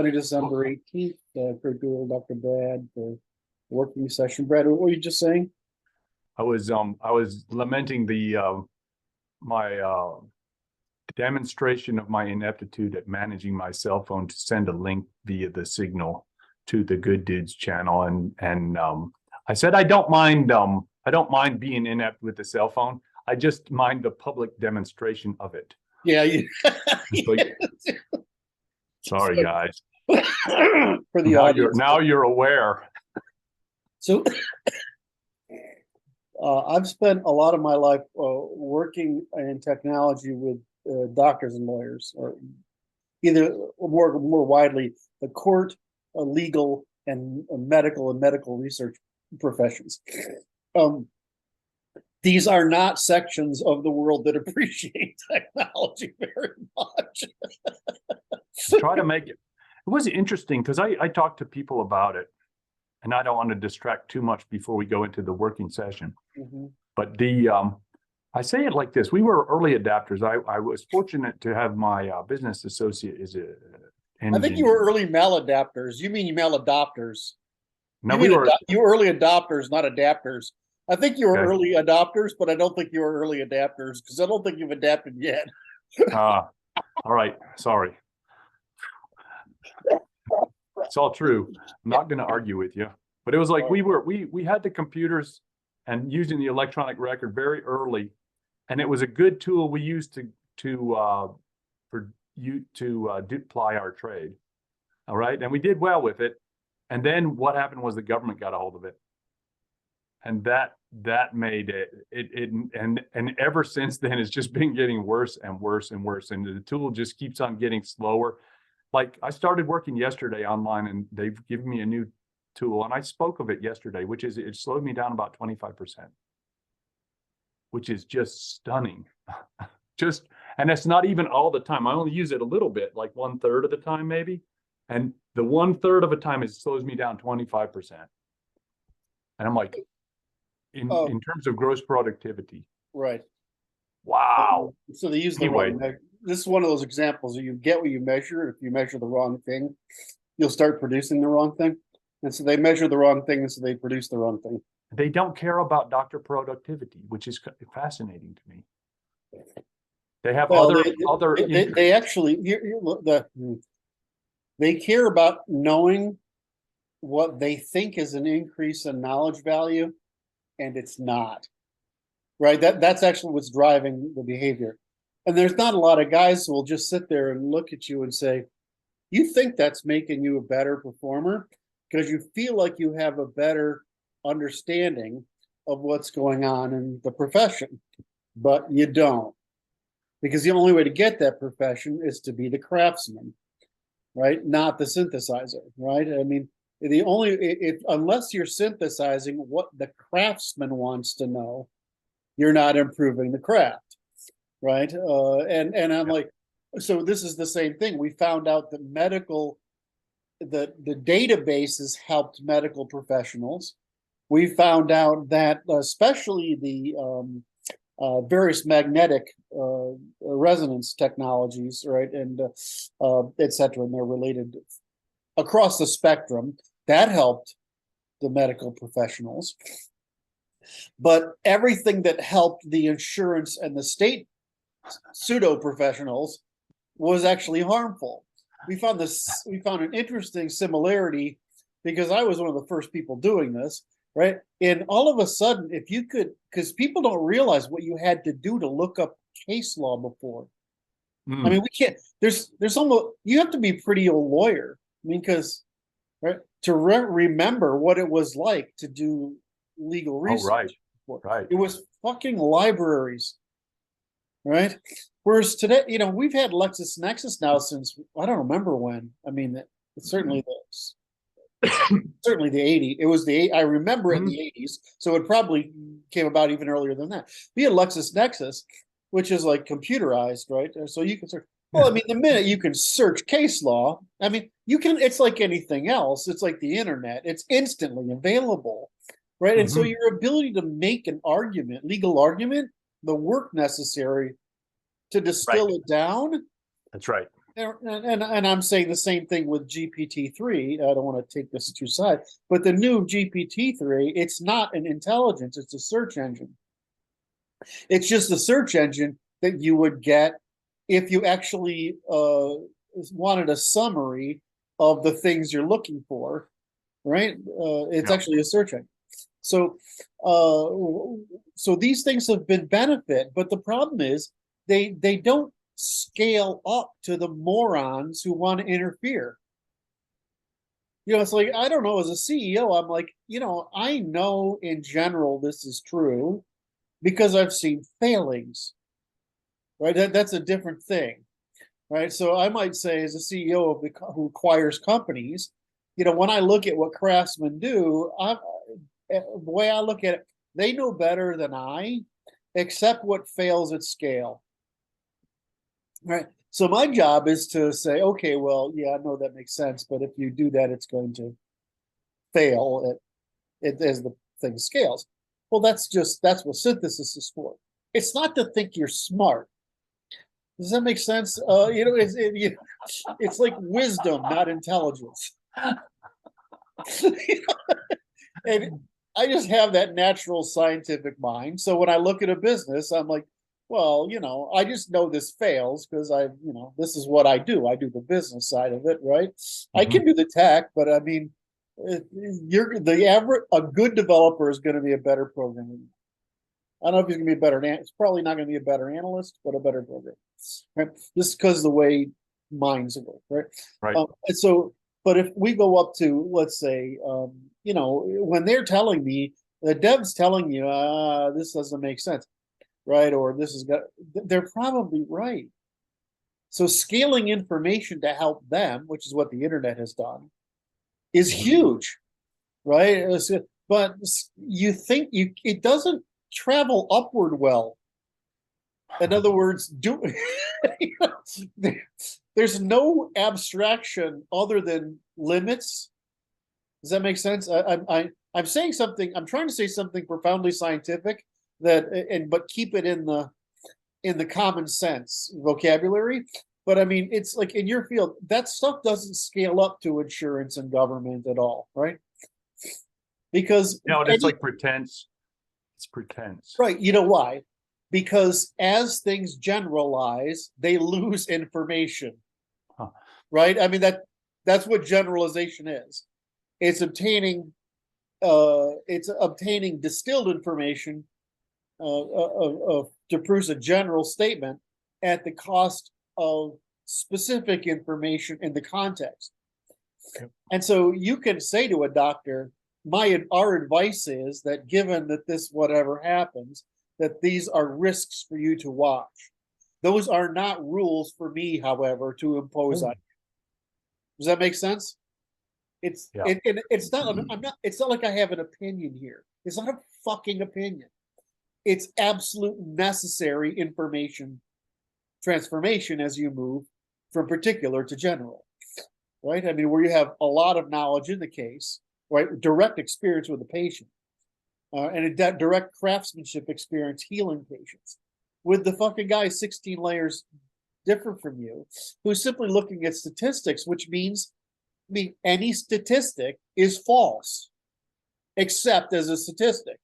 Sunday, December 18th, for Dr. Brad, for working session. Brad, what were you just saying? I was lamenting my demonstration of my ineptitude at managing my cell phone to send a link via the Signal to the Good Dudes channel, and I said I don't mind being inept with the cell phone. I just mind the public demonstration of it. Yeah. Sorry, guys. For the audience. Now you're aware. So I've spent a lot of my life working in technology with doctors and lawyers, or either more widely, the court, legal, and medical research professions. These are not sections of the world that appreciate technology very much. Try to make it. It was interesting because I talked to people about it, and I don't want to distract too much before we go into the working session. Mm-hmm. But I say it like this: we were early adapters. I was fortunate to have my business associate is a. I think you were early maladapters. You mean you maladopters? No, you were early adopters, not adapters. I think you were early adopters, but I don't think you were early adapters because I don't think you've adapted yet. All right, sorry. It's all true. I'm not going to argue with you, but it was like we had the computers and using the electronic record very early, and it was a good tool we used to ply our trade. All right, and we did well with it. And then what happened was the government got a hold of it, and that made it and ever since then it's just been getting worse and worse and worse, and the tool just keeps on getting slower. Like I started working yesterday online, and they've given me a new tool, and I spoke of it yesterday, which is it slowed me down about 25%, which is just stunning. And it's not even all the time. I only use it a little bit, like 1/3 of the time maybe, and the 1/3 of the time it slows me down 25%. And I'm like, in terms of gross productivity, right? Wow. So they use the wrong measure. This is one of those examples where you get what you measure. If you measure the wrong thing, you'll start producing the wrong thing. And so they measure the wrong thing, and so they produce the wrong thing. They don't care about doctor productivity, which is fascinating to me. They have they actually they care about knowing what they think is an increase in knowledge value, and it's not. Right? That's actually what's driving the behavior. And there's not a lot of guys who will just sit there and look at you and say, you think that's making you a better performer because you feel like you have a better understanding of what's going on in the profession, but you don't. Because the only way to get that profession is to be the craftsman, right? Not the synthesizer, right? I mean, unless you're synthesizing what the craftsman wants to know, you're not improving the craft, right? And I'm like, so this is the same thing. We found out that the databases helped medical professionals. We found out that especially the various magnetic resonance technologies, right, and et cetera, and they're related across the spectrum, that helped the medical professionals. But everything that helped the insurance and the state pseudo professionals was actually harmful. We found an interesting similarity because I was one of the first people doing this, right? And all of a sudden, if you could, because people don't realize what you had to do to look up case law before. I mean, we can't. There's almost, you have to be a pretty old lawyer. I mean, because right to remember what it was like to do legal research. Right. It was fucking libraries, right? Whereas today, we've had LexisNexis now since I don't remember when. I mean, it's certainly certainly the 80s. It was I remember in the 80s, so it probably came about even earlier than that. We had LexisNexis, which is like computerized, right? So you can search. Well, I mean, the minute you can search case law, I mean, you can. It's like anything else. It's like the internet. It's instantly available, right? And so your ability to make an argument, legal argument, the work necessary to distill it down. That's right. And I'm saying the same thing with GPT-3. I don't want to take this too side, but the new GPT-3, it's not an intelligence, it's a search engine. It's just a search engine that you would get if you actually wanted a summary of the things you're looking for, right? It's actually a search engine. So, so these things have been benefit, but the problem is they don't scale up to the morons who want to interfere. It's like, I don't know, as a CEO, I'm like, I know in general this is true because I've seen failings, right? That's a different thing, right? So I might say, as a CEO of who acquires companies, when I look at what craftsmen do, the way I look at it, they know better than I, except what fails at scale. Right. So my job is to say, okay, well, yeah, I know that makes sense, but if you do that, it's going to fail as the thing scales. Well, that's what synthesis is for. It's not to think you're smart. Does that make sense? It's like wisdom, not intelligence. And I just have that natural scientific mind. So when I look at a business, I'm like, well, I just know this fails because this is what I do. I do the business side of it, right? I can do the tech, but I mean, a good developer is going to be a better programmer. I don't know if he's going to be a better, it's probably not going to be a better analyst, but a better programmer, right? Just because of the way minds work, right? Right. And so, but if we go up to, let's say, when they're telling me, the dev's telling you, this doesn't make sense, right? Or they're probably right. So scaling information to help them, which is what the internet has done, is huge, right? But you think it doesn't travel upward well. In other words, there's no abstraction other than limits. Does that make sense? I'm saying something. I'm trying to say something profoundly scientific but keep it in the common sense vocabulary. But I mean, it's like in your field, that stuff doesn't scale up to insurance and government at all, right? Because it's like pretense. It's pretense, right? You know why? Because as things generalize, they lose information, right? I mean that's what generalization is. It's obtaining distilled information to produce a general statement at the cost of specific information in the context. Yep. And so you can say to a doctor, our advice is that given that this whatever happens, that these are risks for you to watch. Those are not rules for me, however, to impose on you. Does that make sense? It's not like I have an opinion here. It's not a fucking opinion. It's absolute necessary information transformation as you move from particular to general, right? I mean, where you have a lot of knowledge in the case, right? Direct experience with the patient, and a direct craftsmanship experience healing patients. With the fucking guy 16 layers different from you, who's simply looking at statistics, which means any statistic is false, except as a statistic.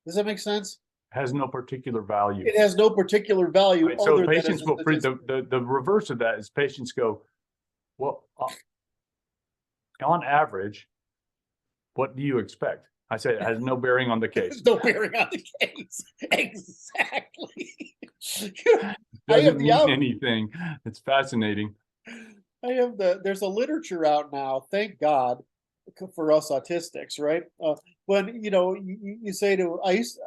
Does that make sense? Has no particular value. It has no particular value. Right, so patients will the reverse of that is patients go, well, on average, what do you expect? I said it has no bearing on the case. No bearing on the case. Exactly. Doesn't mean anything. It's fascinating. There's a literature out now, thank God, for us autistics, right? When you say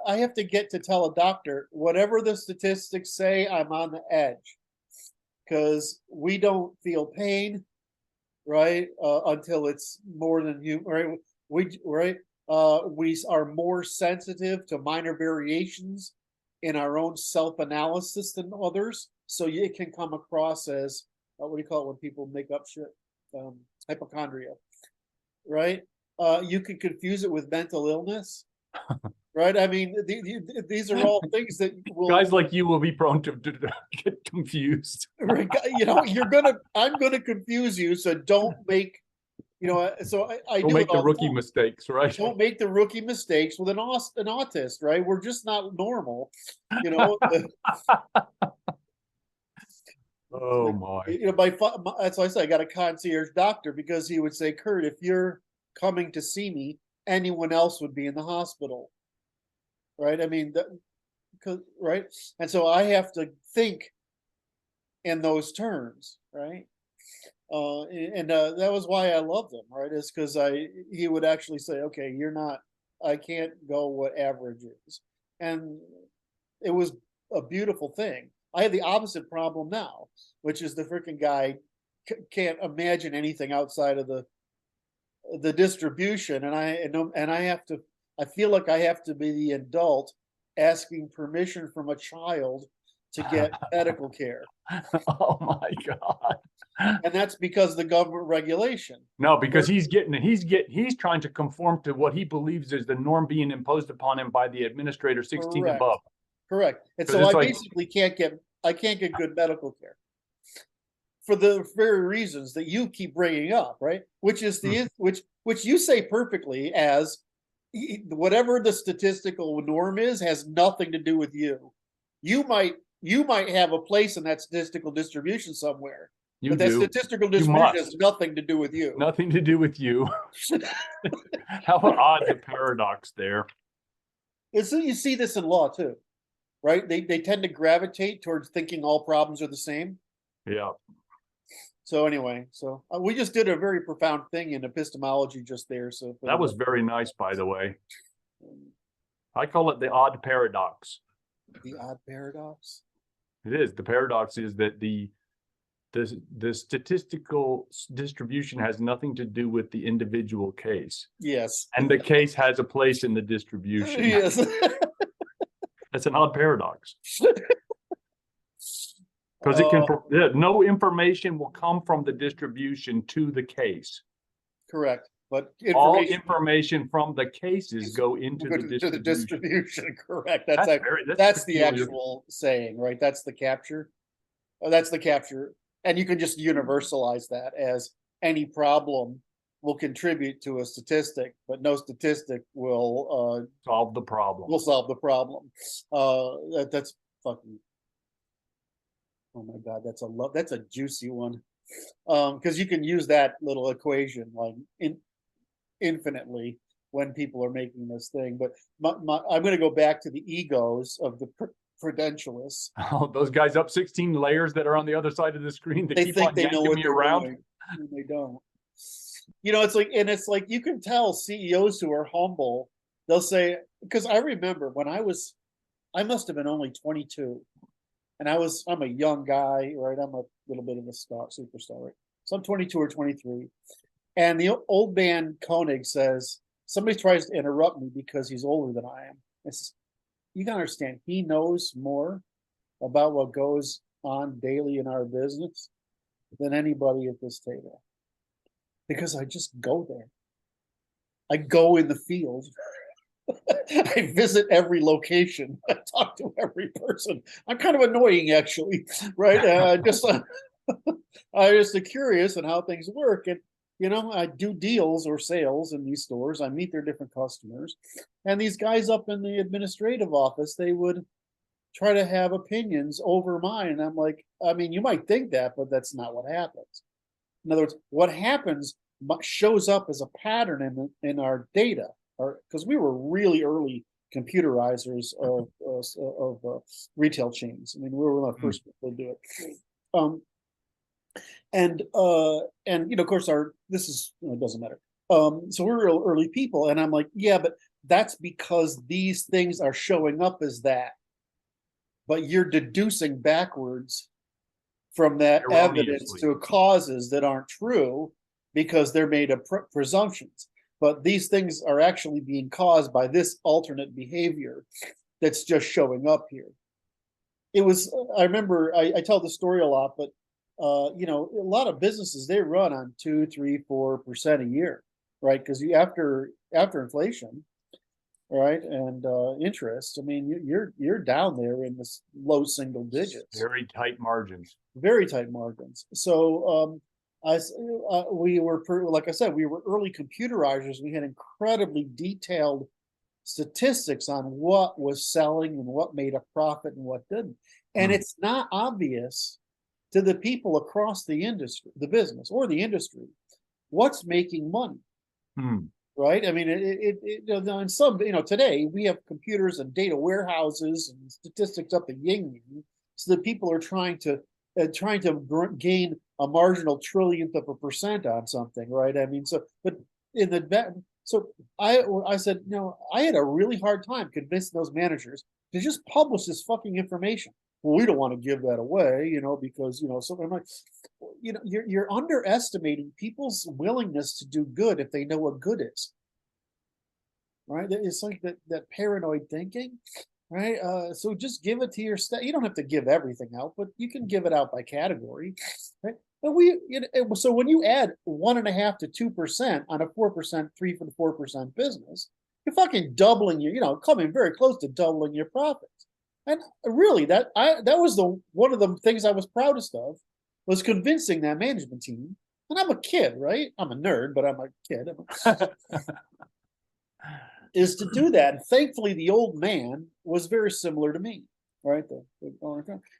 I have to get to tell a doctor, whatever the statistics say, I'm on the edge because we don't feel pain, right? Until it's more than you, right? We are more sensitive to minor variations in our own self-analysis than others, so it can come across as what do you call it when people make up shit? Hypochondria, right? You can confuse it with mental illness. right? I mean, these are all things that will, Guys like you will be prone to get confused. you know, I'm gonna confuse you, so don't make, you know, so I Don't do it make the all the rookie time. mistakes, right? Don't make the rookie mistakes with an autist, right? We're just not normal, you know. Oh Like, my. you know, that's why I say I got a concierge doctor, because he would say, Kurt, if you're coming to see me, anyone else would be in the hospital, right? I mean, right? And so I have to think in those terms, right? And that was why I loved him, right? Is because he would actually say, okay, you're not, I can't go what average is. And it was a beautiful thing. I have the opposite problem now, which is the freaking guy can't imagine anything outside of the distribution, and I have to. I feel like I have to be the adult asking permission from a child to get medical care, Oh my God. and that's because of the government regulation. No, because he's trying to conform to what he believes is the norm being imposed upon him by the administrator 16 Correct. above. Correct. And 'Cause so it's I like- basically can't get good medical care for the very reasons that you keep bringing up, right? Which is which you say perfectly as whatever the statistical norm is has nothing to do with you. You might have a place in that statistical distribution somewhere, You but that do. statistical You distribution must. has nothing to do with you. Nothing to do with you. How odd the paradox there. And so you see this in law too, right? They tend to gravitate towards thinking all problems are the same. Yeah. So anyway, so we just did a very profound thing in epistemology just there. So That was very nice, by the way. I call it the odd paradox. the odd paradox. It is. The paradox is that the statistical distribution has nothing to do with the individual case. Yes. And the case has a place in the distribution. Yes. That's an odd paradox. Because it can, no information will come from the distribution to the case. Correct. But All information from the cases go into to the distribution. Correct. That's the peculiar. actual saying, right? That's the capture. That's the capture. And you can just universalize that as any problem will contribute to a statistic, but no statistic will solve the problem. Will solve the problem. That's fucking. Oh my God, that's a juicy one, because you can use that little equation like infinitely when people are making this thing. But I'm going to go back to the egos of the credentialists. Oh, those guys up 16 layers that are on the other side of the screen that They keep think on they know yanking what me they're around. doing, and they don't. You know, it's like you can tell CEOs who are humble. They'll say, because I remember when I must have been only 22. And I'm a young guy, right? I'm a little bit of a superstar, right? So I'm 22 or 23. And the old man Koenig says, somebody tries to interrupt me because he's older than I am. You gotta understand, he knows more about what goes on daily in our business than anybody at this table. Because I just go there. I go in the field. I visit every location. I talk to every person. I'm kind of annoying, actually, right? I'm just curious on how things work, and I do deals or sales in these stores. I meet their different customers, and these guys up in the administrative office, they would try to have opinions over mine, and I'm like, I mean, you might think that, but that's not what happens. In other words, what happens shows up as a pattern in our data. Because we were really early computerizers of retail chains. I mean, we were one of the first people to do it. And of course, it doesn't matter. So we're real early people, and I'm like, yeah, but that's because these things are showing up as that. But you're deducing backwards from that evidence to causes that aren't true because they're made of presumptions. But these things are actually being caused by this alternate behavior that's just showing up here. I remember, I tell the story a lot, but a lot of businesses, they run on 2, 3, 4% a year, right? Because after inflation, right? And interest. I mean, you're down there in this low single digits, Very tight margins. very tight margins. So we were, like I said, we were early computerizers. We had incredibly detailed statistics on what was selling and what made a profit and what didn't. And it's not obvious to the people across the industry, the business or the industry, what's making money. Right? I mean, in some, today we have computers and data warehouses and statistics up the yin yang, so that people are trying to gain a marginal trillionth of a percent on something, right? I mean, so but in the so I said, I had a really hard time convincing those managers to just publish this fucking information. Well, we don't want to give that away, because so I'm like, you're underestimating people's willingness to do good if they know what good is. Right? It's like that paranoid thinking, right? So just give it to your staff. You don't have to give everything out, but you can give it out by category, right? But so when you add 1.5% to 2% on a 4%, 3 to 4% business, you're fucking doubling coming very close to doubling your profits. And really, that was one of the things I was proudest of, was convincing that management team. And I'm a kid, right? I'm a nerd, but I'm a kid. Is to do that. And thankfully, the old man was very similar to me, right?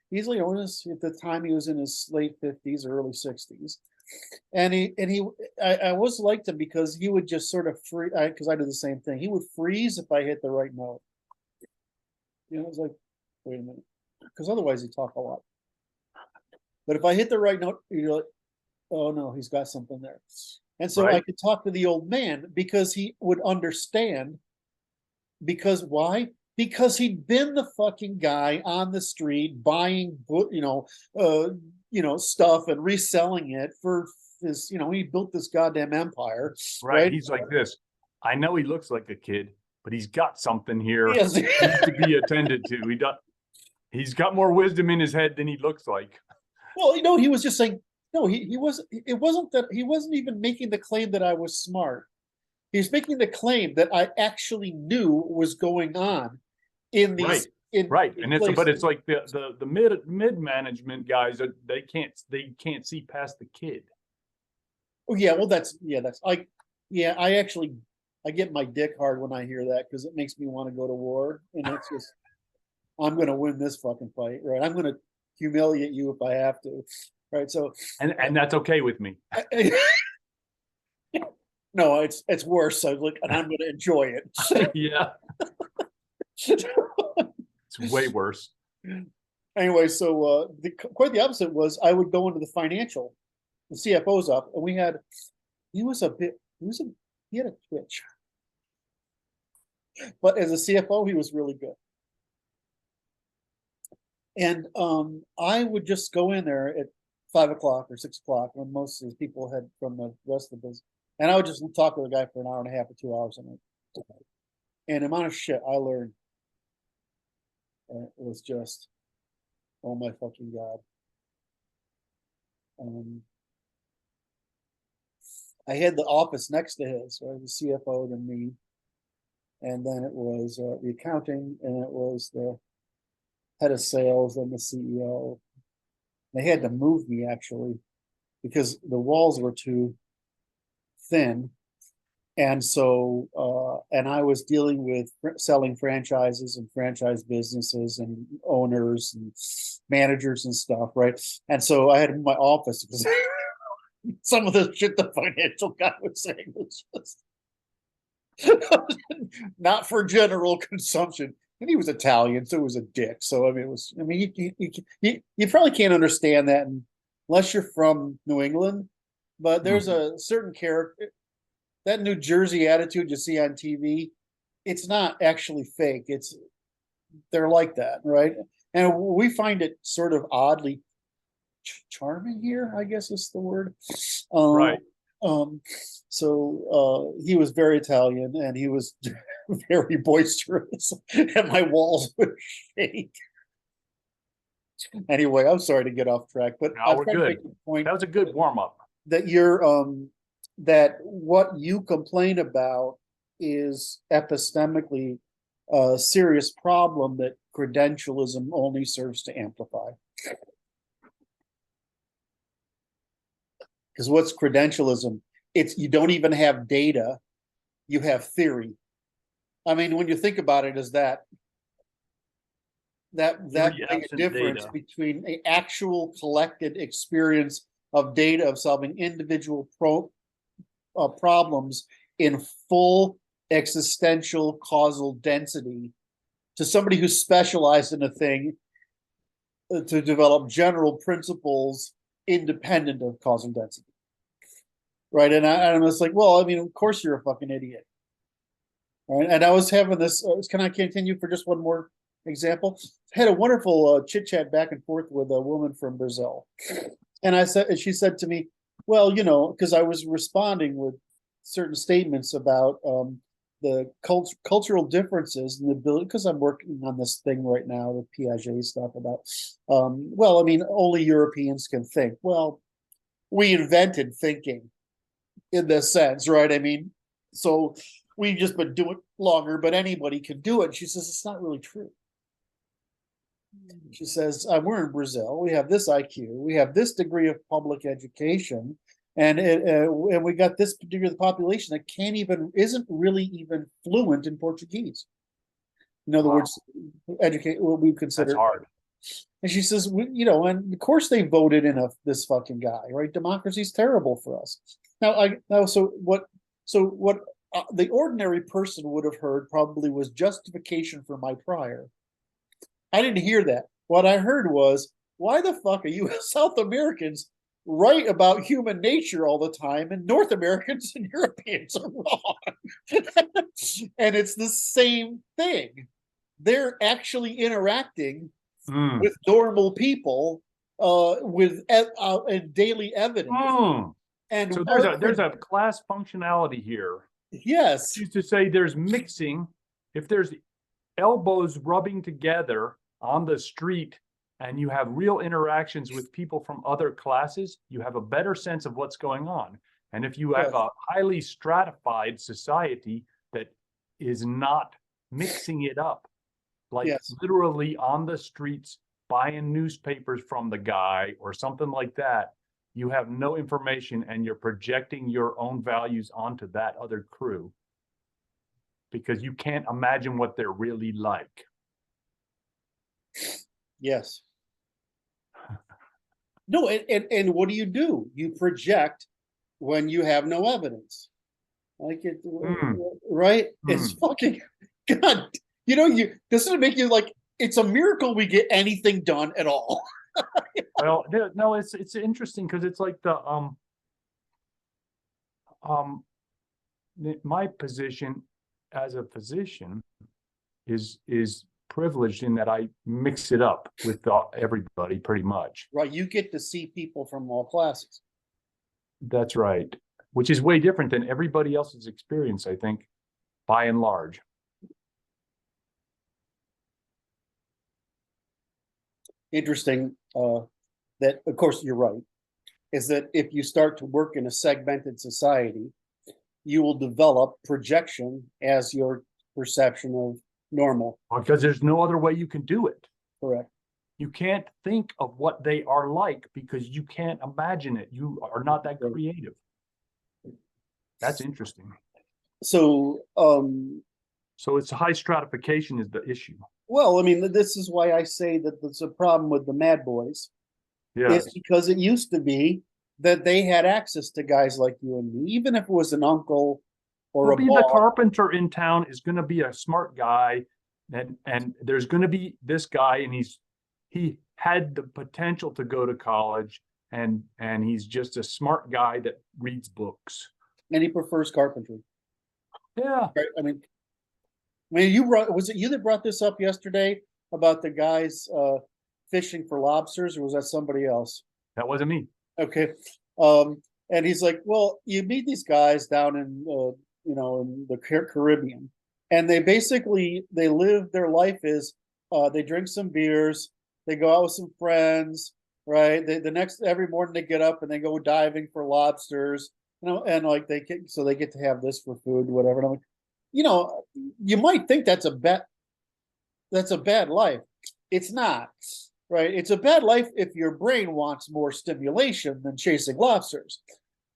He's at the time he was in his late 50s, early 60s, and I was liked him because he would just sort of because I do the same thing. He would freeze if I hit the right note. It was like, wait a minute, because otherwise he talk a lot. But if I hit the right note, you're like, oh no, he's got something there. And so I could talk to the old man because he would understand. Because why? Because he'd been the fucking guy on the street buying, stuff and reselling it for his, he built this goddamn empire. Right. He's like this. I know he looks like a kid, but he's got something here Yes. needs to be attended to. He's got more wisdom in his head than he looks like. Well, he was just saying, no, he wasn't. It wasn't that he wasn't even making the claim that I was smart. He's making the claim that I actually knew what was going on in these. Right. And it's like the mid management guys, they can't see past the kid. Oh yeah, well I get my dick hard when I hear that, because it makes me want to go to war, and it's just, I'm going to win this fucking fight, right? I'm going to humiliate you if I have to, right? So and that's okay with me. No, it's worse. I was like, and I'm going to enjoy it. Yeah, it's way worse. Anyway, so quite the opposite was, I would go into the CFO's up, and he had a twitch, but as a CFO, he was really good. And I would just go in there at 5 o'clock or 6 o'clock when most of the people had from the rest of the business. And I would just talk to the guy for an hour and a half or 2 hours a night. And the amount of shit I learned, it was just, oh my fucking God. I had the office next to his, right? The CFO and me. And then it was the accounting, and it was the head of sales and the CEO. They had to move me, actually, because the walls were too thin. And so, and I was dealing with selling franchises and franchise businesses and owners and managers and stuff, right? And so I had in my office, because some of the shit the financial guy was saying was just not for general consumption. And he was Italian, so it was a dick. So I mean, you probably can't understand that unless you're from New England. But there's a certain character, that New Jersey attitude you see on TV. It's not actually fake. They're like that, right? And we find it sort of oddly charming here, I guess is the word. Right. So he was very Italian, and he was very boisterous, and my walls would shake. Anyway, I'm sorry to get off track, but no, we're good. That was a good warm up. That you're that what you complain about is epistemically a serious problem that credentialism only serves to amplify. Because what's credentialism? It's you don't even have data, you have theory. I mean, when you think about it, is that big a difference between an actual collected experience of data of solving individual problems in full existential causal density to somebody who's specialized in a thing to develop general principles independent of causal density, right? And I was like, well, I mean, of course you're a fucking idiot, right? And I was having this. Can I continue for just one more example? I had a wonderful chit chat back and forth with a woman from Brazil, and she said to me, well, because I was responding with certain statements about the cultural differences and the ability, because I'm working on this thing right now with Piaget stuff about, well, I mean, only Europeans can think. Well, we invented thinking in this sense, right? I mean, so we've just been doing it longer, but anybody can do it. She says, it's not really true. She says, we're in Brazil. We have this IQ. We have this degree of public education. And we got this particular population that isn't really even fluent in Portuguese. In other words, educate what we consider. That's hard. And she says, and of course they voted in this fucking guy, right? Democracy's terrible for us. So what the ordinary person would have heard probably was justification for my prior. I didn't hear that. What I heard was, why the fuck are you South Americans right about human nature all the time, and North Americans and Europeans are wrong? And it's the same thing. They're actually interacting with normal people with daily evidence. And so there's a class functionality here. Yes. Used to say there's mixing. If there's elbows rubbing together on the street and you have real interactions with people from other classes, you have a better sense of what's going on. And if you have a highly stratified society that is not mixing it up, like literally on the streets buying newspapers from the guy or something like that, you have no information and you're projecting your own values onto that other crew because you can't imagine what they're really like. Yes. No, and what do? You project when you have no evidence. Like it, right? It's fucking God. Doesn't it make you like it's a miracle we get anything done at all? Well, no, it's interesting because it's like my position as a physician is privileged in that I mix it up with everybody pretty much. Right, you get to see people from all classes. That's right, which is way different than everybody else's experience, I think, by and large. Interesting that, of course, you're right, is that if you start to work in a segmented society, you will develop projection as your perception of normal. Because there's no other way you can do it. Correct. You can't think of what they are like because you can't imagine it. You are not that creative. That's interesting. So it's high stratification is the issue. Well, I mean, this is why I say that there's a problem with the Mad Boys. Yeah. It's because it used to be that they had access to guys like you and me, even if it was an uncle or a boss. The carpenter in town is going to be a smart guy, and there's going to be this guy, and he had the potential to go to college, and he's just a smart guy that reads books. And he prefers carpentry. Yeah. Right? I mean, was it you that brought this up yesterday about the guys fishing for lobsters, or was that somebody else? That wasn't me. Okay. And he's like, well, you meet these guys down in in the Caribbean, and they live their life is they drink some beers, they go out with some friends, right? Every morning they get up and they go diving for lobsters, and like they get to have this for food, whatever. And I'm like, you know, you might think that's a bad life. It's not, right? It's a bad life if your brain wants more stimulation than chasing lobsters.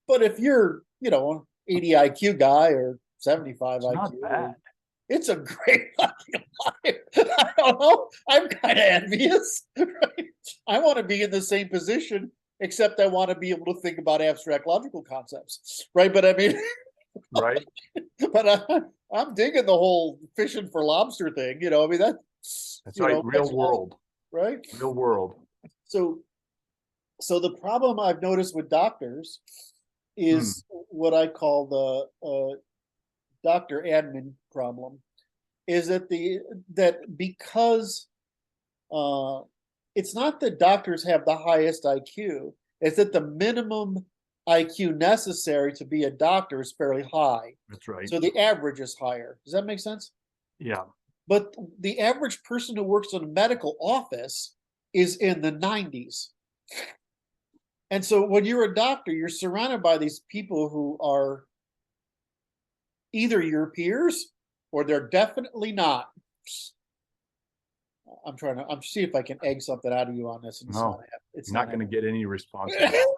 But if you're, you know, an 80 IQ guy or 75 It's not IQ, bad. it's a great fucking life. I don't know. I'm kind of envious. Right? I want to be in the same position, except I want to be able to think about abstract logical concepts, right? But I mean, Right? but I'm digging the whole fishing for lobster thing. You know, I mean That's you right. know, Real world. right? Real world. So, so the problem I've noticed with doctors Hmm. is what I call the doctor admin problem, is that because it's not that doctors have the highest IQ, it's that the minimum IQ necessary to be a doctor is fairly high. That's right. So the average is higher. Does that make sense? Yeah. But the average person who works in a medical office is in the 90s. And so when you're a doctor, you're surrounded by these people who are either your peers or they're definitely not. I'm see if I can egg something out of you on this. And No, it's you're not going to get any response at happening. all.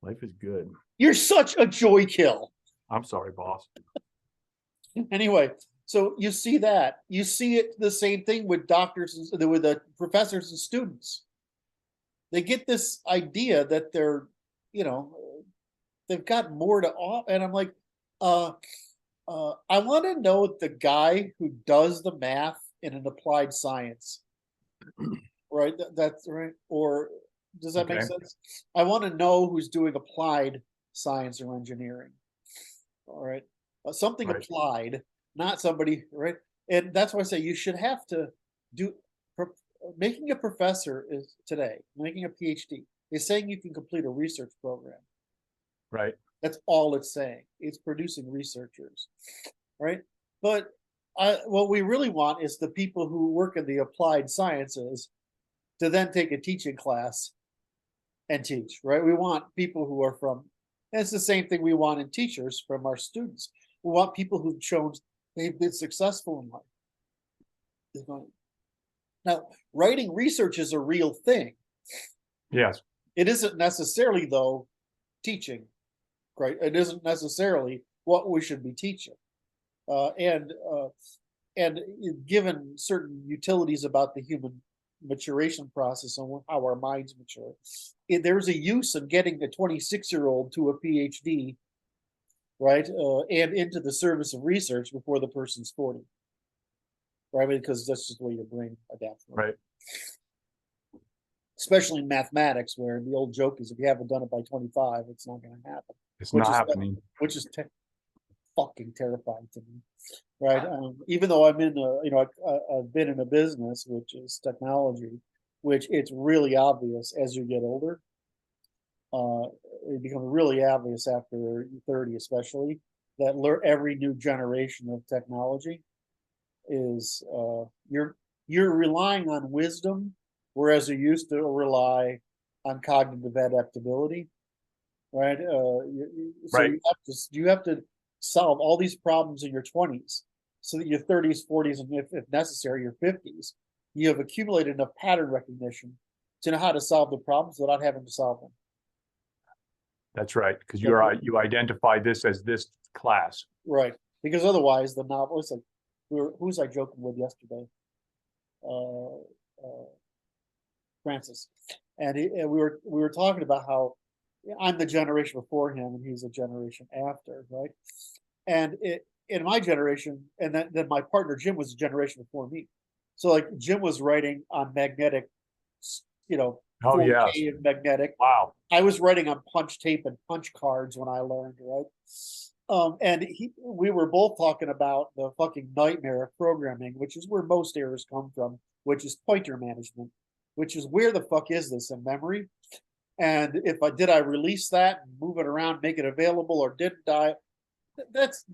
Life is good. You're such a joy kill. I'm sorry, boss. Anyway, so you see that. You see it the same thing with doctors, with the professors and students. They get this idea that they're, you know, they've got more to offer. And I'm like, I want to know the guy who does the math in an applied science, right? That's right. Or does that make Okay. sense? I want to know who's doing applied science or engineering. All right. Something Right. applied, not somebody, right? And that's why I say you should have to do, making a professor is today, making a PhD is saying you can complete a research program. Right. That's all it's saying. It's producing researchers, right? But what we really want is the people who work in the applied sciences to then take a teaching class and teach, right? We want people who are from, and it's the same thing we want in teachers from our students. We want people who've shown they've been successful in life. Now, writing research is a real thing. Yes. It isn't necessarily, though, teaching, right? It isn't necessarily what we should be teaching. And given certain utilities about the human maturation process and how our minds mature, there's a use in getting a 26-year-old to a PhD, right? And into the service of research before the person's 40, right? Because that's just the way your brain adapts. Right. Especially in mathematics, where the old joke is if you haven't done it by 25, it's not going to happen. It's not happening. Which is fucking terrifying to me, right? Even though I'm in I've been in a business which is technology, which it's really obvious as you get older. It becomes really obvious after 30, especially, that every new generation of technology is you're relying on wisdom, whereas you used to rely on cognitive adaptability, right? So Right. you have to solve all these problems in your 20s, so that your 30s, 40s, and if necessary, your 50s, you have accumulated enough pattern recognition to know how to solve the problems without having to solve them. That's right. Because you identify this as this class. Right. Because otherwise, the novel is like, who was I joking with yesterday? Francis, and we were talking about how I'm the generation before him and he's a generation after, right? And in my generation, and then my partner Jim was a generation before me. So like Jim was writing on magnetic, Oh 4K yes. and magnetic. Wow. I was writing on punch tape and punch cards when I learned, right? And we were both talking about the fucking nightmare of programming, which is where most errors come from, which is pointer management, which is where the fuck is this in memory? And if I release that and move it around, make it available, or didn't I? There's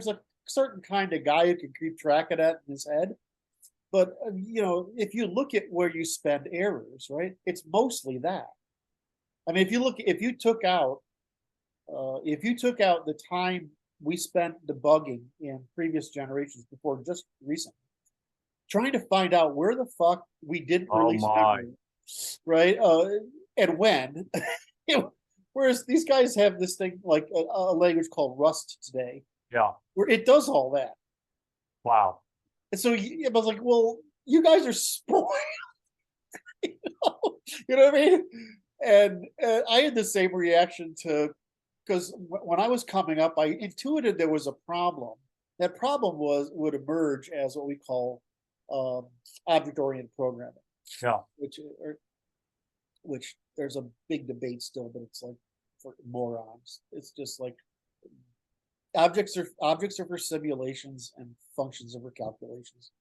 a certain kind of guy who can keep track of that in his head. But if you look at where you spend errors, right, it's mostly that. I mean, if you took out if you took out the time we spent debugging in previous generations before just recent, trying to find out where the fuck we didn't Oh release my. memory, right? And when. Whereas these guys have this thing like a language called Rust today, Yeah. where it does all that. Wow. And so I was like, well, you guys are spoiled. You know what I mean? And I had the same reaction to, because when I was coming up, I intuited there was a problem. That problem would emerge as what we call object-oriented programming. Yeah. Which there's a big debate still, but it's like for morons. It's just like objects are for simulations and functions are for calculations.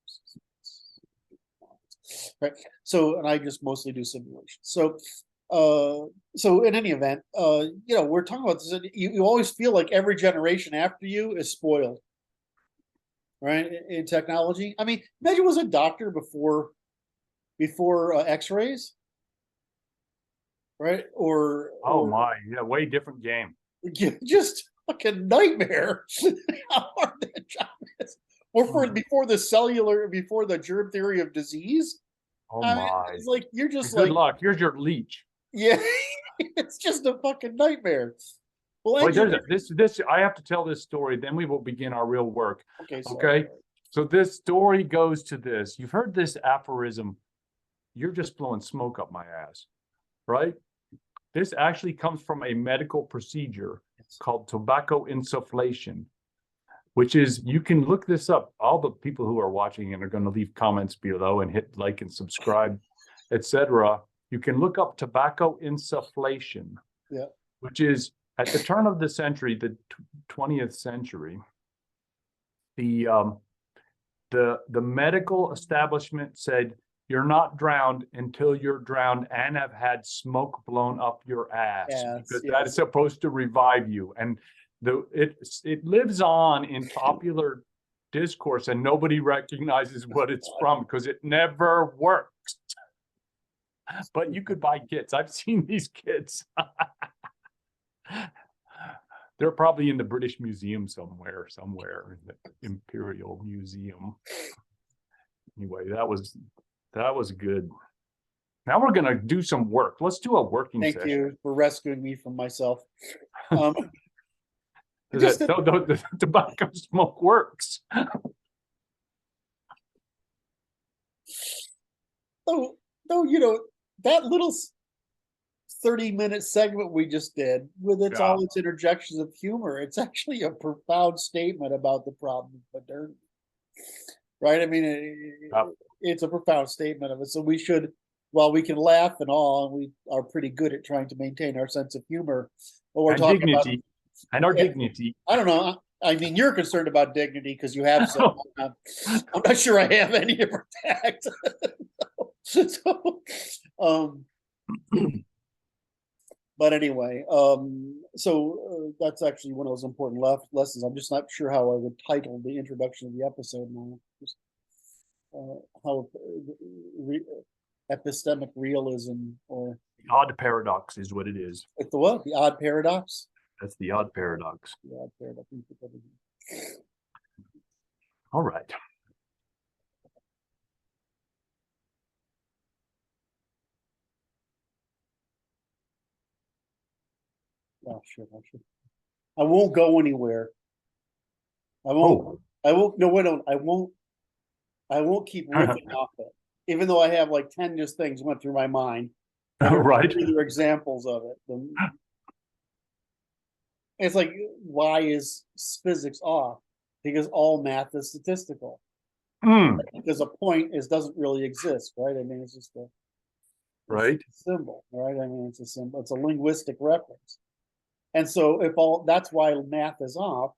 Right. So, and I just mostly do simulations. So in any event, we're talking about this. You always feel like every generation after you is spoiled, right? In technology. I mean, imagine was a doctor before X-rays, right? Or my, yeah, way different game. Just fucking nightmare. How hard that job is. Or before the germ theory of disease. Oh I my. mean, it's like you're just Good like, luck. Here's your leech. yeah, it's just a fucking nightmare. Well, Wait, this I have to tell this story, then we will begin our real work. okay, Okay. So this story goes to this. You've heard this aphorism, you're just blowing smoke up my ass, right? This actually comes from a medical procedure called tobacco insufflation, which is, you can look this up. All the people who are watching and are going to leave comments below and hit like and subscribe, etc. You can look up tobacco insufflation, which is at the turn of the century, the 20th century, the medical establishment said, you're not drowned until you're drowned and have had smoke blown up your ass, because that is supposed to revive you. And it lives on in popular discourse, and nobody recognizes what it's from because it never works. But you could buy kits. I've seen these kits. They're probably in the British Museum somewhere in the Imperial Museum. Anyway, that was good. Now we're gonna do some work. Let's do a working session. Thank you for rescuing me from myself. The tobacco smoke works. So, that little 30-minute segment we just did, with all its interjections of humor, it's actually a profound statement about the problem of modernity. Right? I mean, it's a profound statement of it. So we should, while we can laugh and all, and we are pretty good at trying to maintain our sense of humor, but we're talking dignity, about, and our dignity. I don't know. I mean, you're concerned about dignity because you have some. I'm not sure I have any to protect. But anyway, that's actually one of those important lessons. I'm just not sure how I would title the introduction of the episode now. Just, how epistemic realism, or the odd paradox is what it is. It's the what? The odd paradox? That's the odd paradox. The odd paradox. All right. Oh, sure. I won't go anywhere. I won't. No, wait, I won't keep riffing off it, even though I have like 10 just things went through my mind. Right. There are examples of it. It's like, why is physics off? Because all math is statistical. Because a point doesn't really exist, right? I mean, it's just a symbol, right? I mean, it's a symbol. It's a linguistic reference. And so that's why math is off,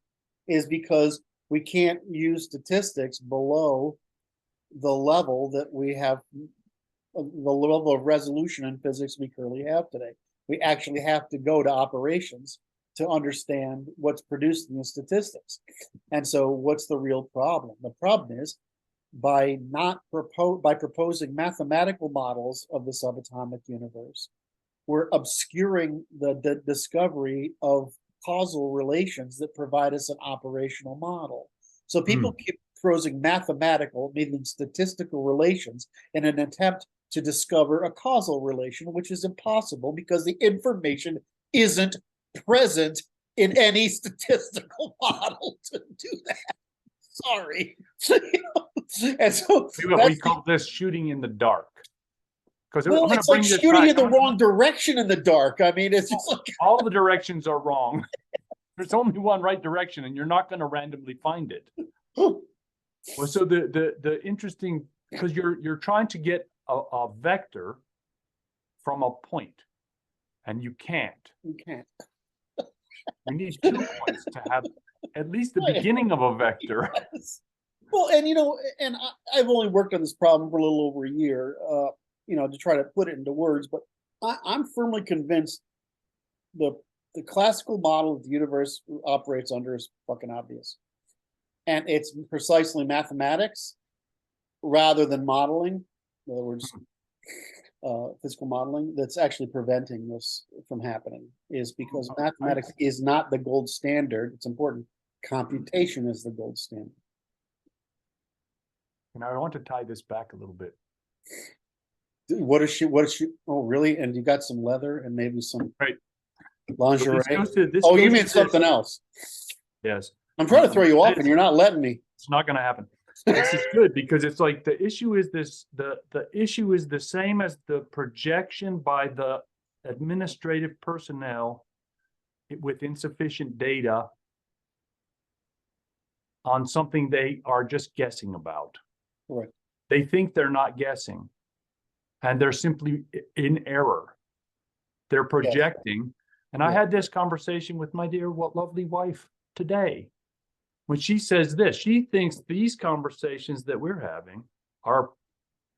is because we can't use statistics below the level that we have, the level of resolution in physics we currently have today. We actually have to go to operations to understand what's produced in the statistics. And so what's the real problem? The problem is, by proposing mathematical models of the subatomic universe, we're obscuring the discovery of causal relations that provide us an operational model. So people keep proposing mathematical, meaning statistical relations in an attempt to discover a causal relation, which is impossible because the information isn't present in any statistical model to do that. Sorry. And so we call this shooting in the dark. Because well, it's like shooting in the wrong direction in the dark. I mean, it's just like all the directions are wrong. There's only one right direction, and you're not going to randomly find it. Well, so the interesting, because you're trying to get a vector from a point, and you can't. You can't. You need 2 points to have at least the beginning of a vector. Yes. Well, and and I've only worked on this problem for a little over a year, to try to put it into words, but I'm firmly convinced the classical model of the universe operates under is fucking obvious. And it's precisely mathematics rather than modeling. In other words, physical modeling that's actually preventing this from happening, is because mathematics is not the gold standard. It's important. Computation is the gold standard. And I want to tie this back a little bit. What is she? Oh, really? And you got some leather and maybe some lingerie? So you mean something else? Yes. I'm trying to throw you off, and you're not letting me. It's not going to happen. This is good because it's like the issue is this: the issue is the same as the projection by the administrative personnel with insufficient data on something they are just guessing about. Right. They think they're not guessing, and they're simply in error. They're projecting. Yes. And I had this conversation with my dear, lovely wife today. When she says this, she thinks these conversations that we're having are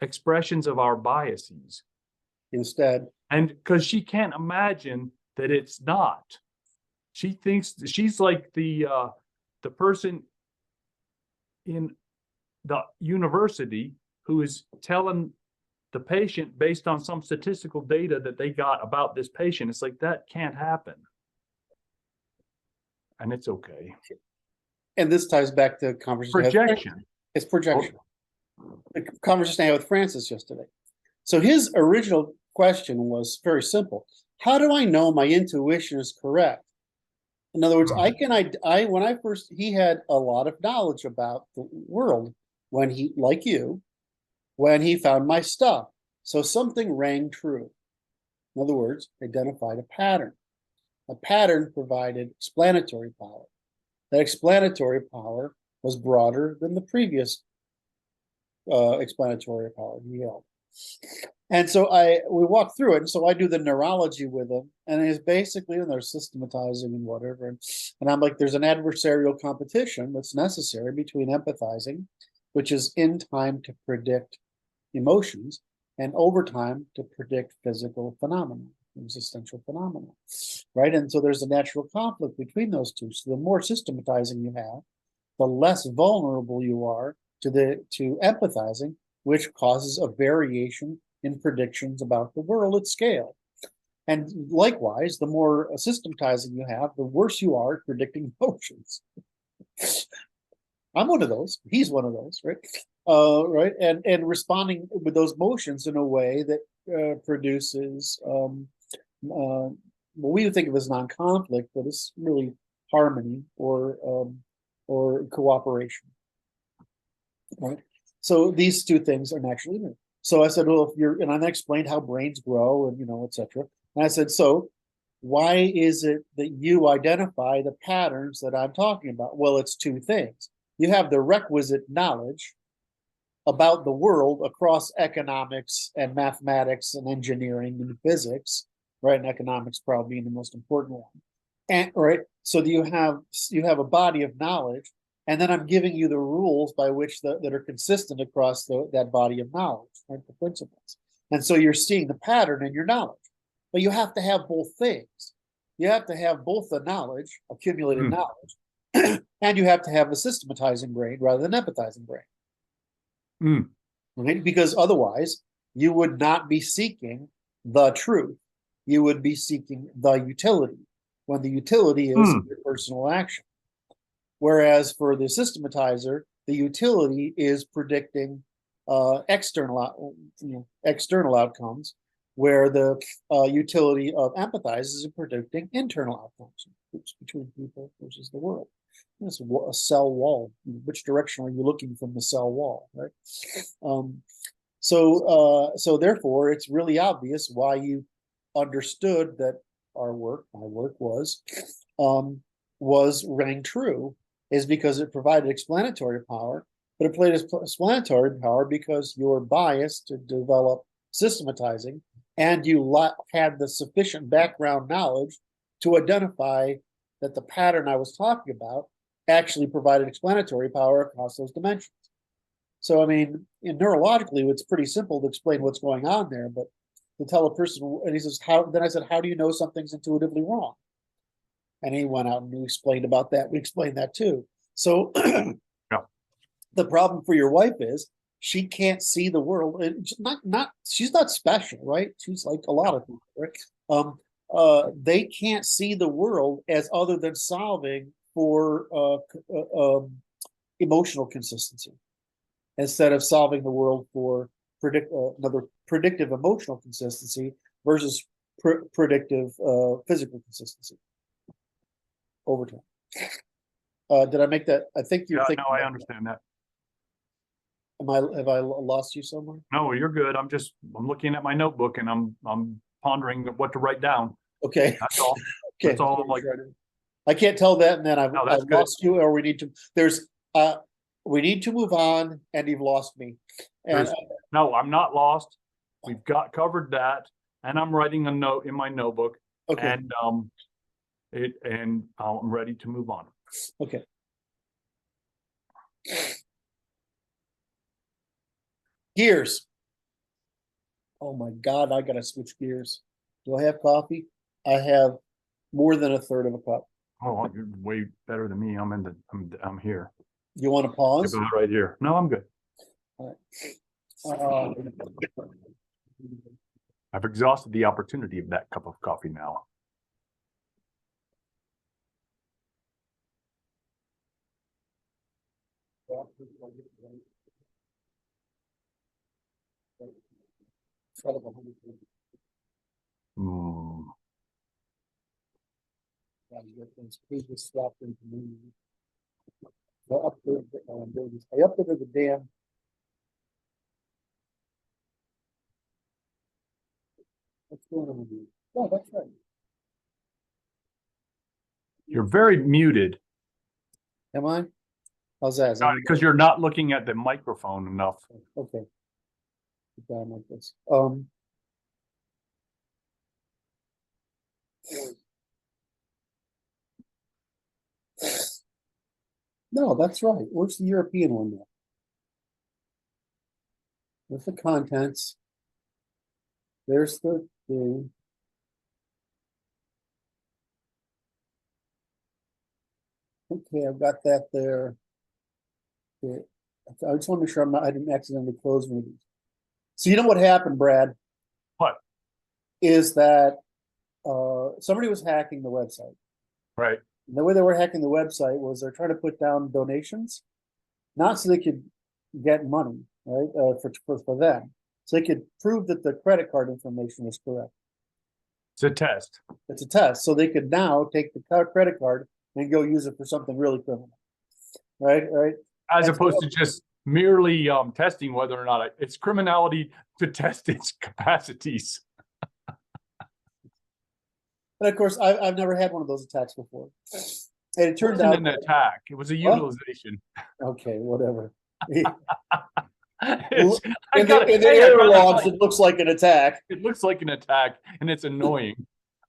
expressions of our biases. Instead. And because she can't imagine that it's not. She thinks she's like the person in the university who is telling the patient based on some statistical data that they got about this patient. It's like, that can't happen. And it's okay. And this ties back to conversation. Projection. It's projection. The conversation I had with Francis yesterday. So his original question was very simple. How do I know my intuition is correct? In other words, he had a lot of knowledge about the world when he, like you, when he found my stuff. So something rang true. In other words, identified a pattern. A pattern provided explanatory power. That explanatory power was broader than the previous explanatory power he held. And so we walk through it. And so I do the neurology with him. And it's basically, and they're systematizing and whatever. And I'm like, there's an adversarial competition that's necessary between empathizing, which is in time to predict emotions, and over time to predict physical phenomena, existential phenomena, right? And so there's a natural conflict between those two. So the more systematizing you have, the less vulnerable you are to empathizing, which causes a variation in predictions about the world at scale. And likewise, the more systematizing you have, the worse you are at predicting emotions. I'm one of those. He's one of those, right? Right, and responding with those motions in a way that produces what we would think of as non-conflict, but it's really harmony or cooperation, right? So these two things are naturally linked. So I said, well, and I explained how brains grow and etc. And I said, so why is it that you identify the patterns that I'm talking about? Well, it's two things. You have the requisite knowledge about the world across economics and mathematics and engineering and physics, right? And economics probably being the most important one. And right, so you have a body of knowledge, and then I'm giving you the rules by which that are consistent across that body of knowledge, right? The principles. And so you're seeing the pattern in your knowledge. But you have to have both things. You have to have both the knowledge, accumulated knowledge, and you have to have a systematizing brain rather than empathizing brain. Right? Because otherwise, you would not be seeking the truth. You would be seeking the utility. when the utility is your personal action. Whereas for the systematizer, the utility is predicting external outcomes, where the utility of empathize is predicting internal outcomes between people versus the world. It's a cell wall. Which direction are you looking from the cell wall, right? So therefore, it's really obvious why you understood that my work rang true, is because it provided explanatory power, but it played explanatory power because you're biased to develop systematizing, and you had the sufficient background knowledge to identify that the pattern I was talking about actually provided explanatory power across those dimensions. So, I mean, neurologically, it's pretty simple to explain what's going on there, but to tell a person, and he says, then I said, how do you know something's intuitively wrong? And he went out and he explained about that. We explained that too. So the problem for your wife is she can't see the world. And she's not special, right? She's like a lot of people, right? They can't see the world as other than solving for emotional consistency, instead of solving the world for another predictive emotional consistency versus predictive physical consistency over time. Did I make that? I think you're thinking. No, I understand that. Have I lost you somewhere? No, you're good. I'm looking at my notebook and I'm pondering what to write down. Okay. That's all. Okay. That's all. I'm like, I can't tell that, and then I've good. lost you, or we need to move on, and you've lost me. And no, I'm not lost. We've covered that, and I'm writing a note in my notebook. Okay. And I'm ready to move on. Okay. Gears. Oh my God, I gotta switch gears. Do I have coffee? I have more than a third of a cup. Oh, you're way better than me. I'm here. You want to pause? Right here. No, I'm good. All right. I've exhausted the opportunity of that cup of coffee now. I updated the dam. What's going on with you? Oh, that's right. You're very muted. Am I? How's that? Because you're not looking at the microphone enough. Okay. Put down like this. No, that's right. Where's the European one now? With the contents. There's the thing. Okay, I've got that there. Okay. I just want to make sure I didn't accidentally close one of these. So you know what happened, Brad? What? Is that somebody was hacking the website. Right. And the way they were hacking the website was they're trying to put down donations, not so they could get money, right? For them, so they could prove that the credit card information was correct. It's a test. It's a test, so they could now take the credit card and go use it for something really criminal, right? As opposed to just merely testing whether or not it's criminality to test its capacities. And of course, I've never had one of those attacks before. And it turned out an attack. It was a utilization. Okay, whatever. In the error logs, it looks like an attack. It looks like an attack, and it's annoying.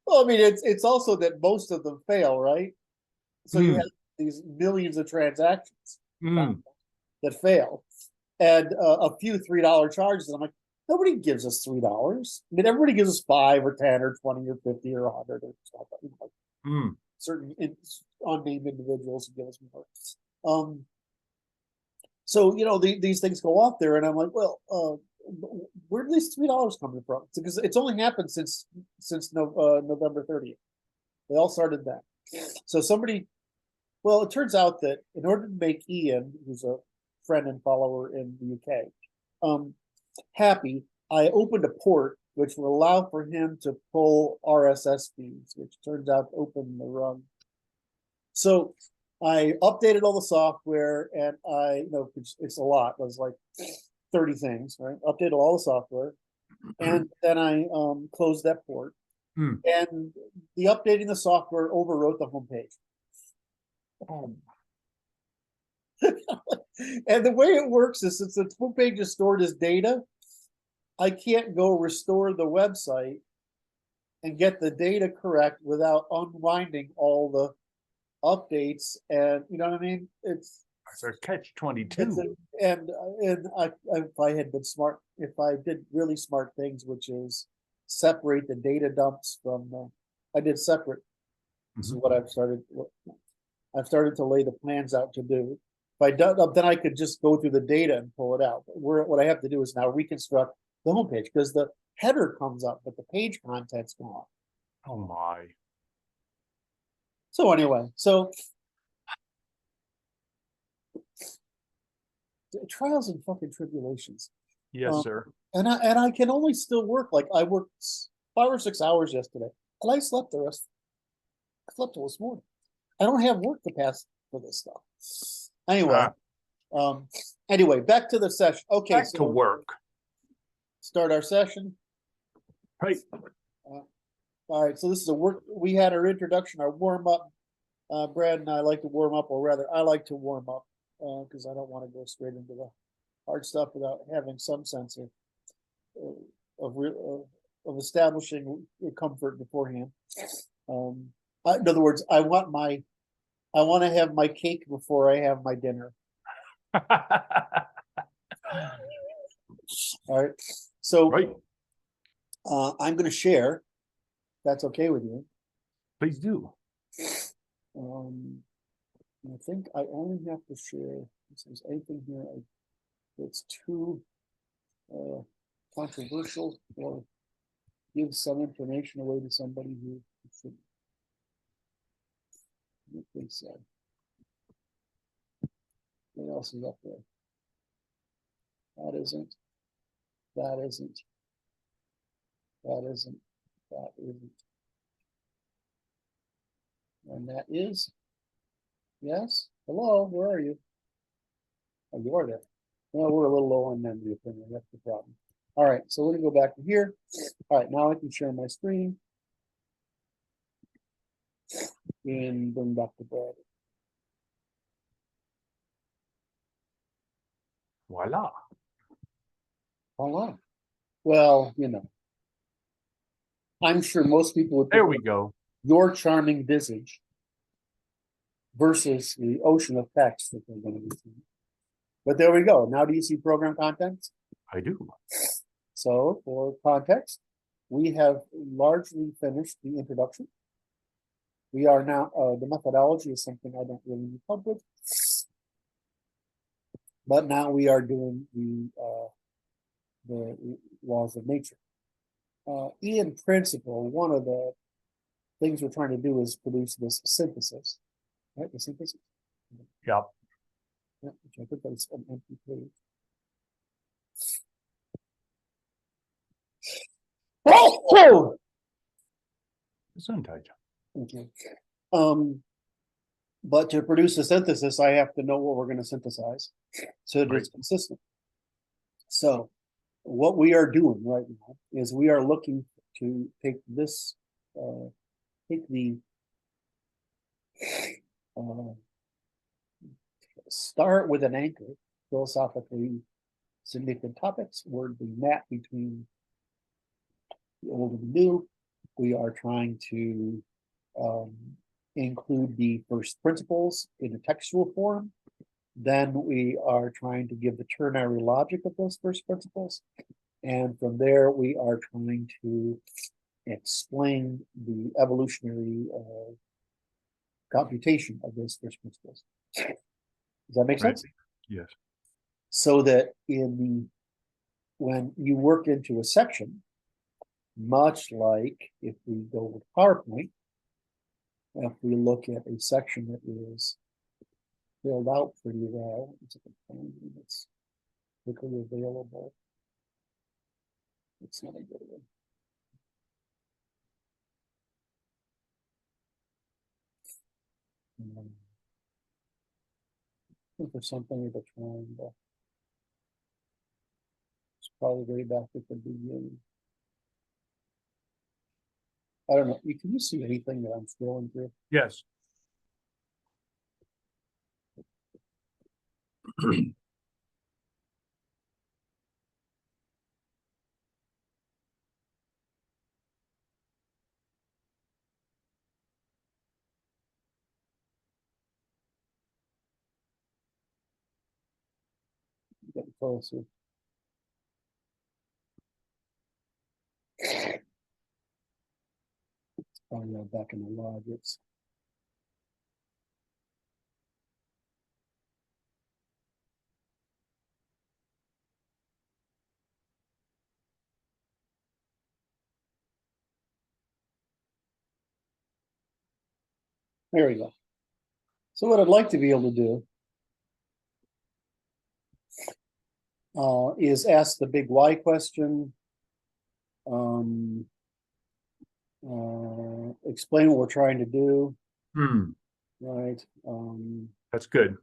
Well, I mean, it's also that most of them fail, right? So you have these millions of transactions that fail, and a few $3 charges. I'm like, nobody gives us $3. I mean, everybody gives us 5 or 10 or 20 or 50 or 100 or stuff. Certain unnamed individuals who give us more. So these things go off there, and I'm like, well, where do these $3 coming from? Because it's only happened since November 30th. They all started that. So somebody, well, it turns out that in order to make Ian, who's a friend and follower in the UK, happy, I opened a port which will allow for him to pull RSS feeds, which turns out to open the wrong. So I updated all the software, and it's a lot. It was like 30 things, right? Updated all the software, and then I closed that port. And the updating the software overwrote the homepage. And the way it works is, since the homepage is stored as data, I can't go restore the website and get the data correct without unwinding all the updates. And you know what I mean? It's a catch-22. And if I had been smart, if I did really smart things, which is separate the data dumps from, I did separate. This is what I've started to lay the plans out to do. If I done, then I could just go through the data and pull it out. But what I have to do is now reconstruct the homepage, because the header comes up, but the page content's gone. Oh my. So anyway, so trials and fucking tribulations. Yes, sir. And I can only still work. Like, I worked 5 or 6 hours yesterday, and I slept the rest. I slept till this morning. I don't have work capacity for this stuff. Anyway, anyway, back to the session. Okay, back to work. Start our session. Right. All right, so this is a work. We had our introduction, our warm up. Brad and I like to warm up, or rather, I like to warm up because I don't want to go straight into the hard stuff without having some sense of establishing comfort beforehand. In other words, I want to have my cake before I have my dinner. All right, so I'm going to share. That's okay with you? Please do. I think I only have to share. If there's anything here that's too controversial or give some information away to somebody who should. What they said. What else is up there? That isn't. That isn't. That isn't. That isn't. And that is. Yes. Hello. Where are you? Oh, you are there. Well, we're a little low on memory opinion. That's the problem. All right. So we're gonna go back to here. All right. Now I can share my screen and bring back the Brad. Voila. Voila. Well, I'm sure most people would. There we go. Your charming visage versus the ocean of text that they're going to be seeing. But there we go. Now do you see program contents? I do. So for context, we have largely finished the introduction. We are now, the methodology is something I don't really need help with. But now we are doing the laws of nature. In principle, one of the things we're trying to do is produce this synthesis, right? The synthesis. Yep. Yeah, which I think that's an empty page. Oh! Gesundheit. Okay. But to produce a synthesis, I have to know what we're going to synthesize so that it's consistent. So what we are doing right now is we are looking to take this, take the start with an anchor, philosophically significant topics, word the map between the old and the new. We are trying to include the first principles in a textual form. Then we are trying to give the ternary logic of those first principles. And from there, we are trying to explain the evolutionary computation of those first principles. Does that make sense? Yes. So that when you work into a section, much like if we go with PowerPoint, if we look at a section that is filled out pretty well, it's quickly available. It's not a good one. For something with a triangle. It's probably way back at the beginning. I don't know. Can you see anything that I'm scrolling through? Yes. Get closer. Oh yeah, back in the logics. There we go. So what I'd like to be able to do is ask the big why question, explain what we're trying to do, right? That's good.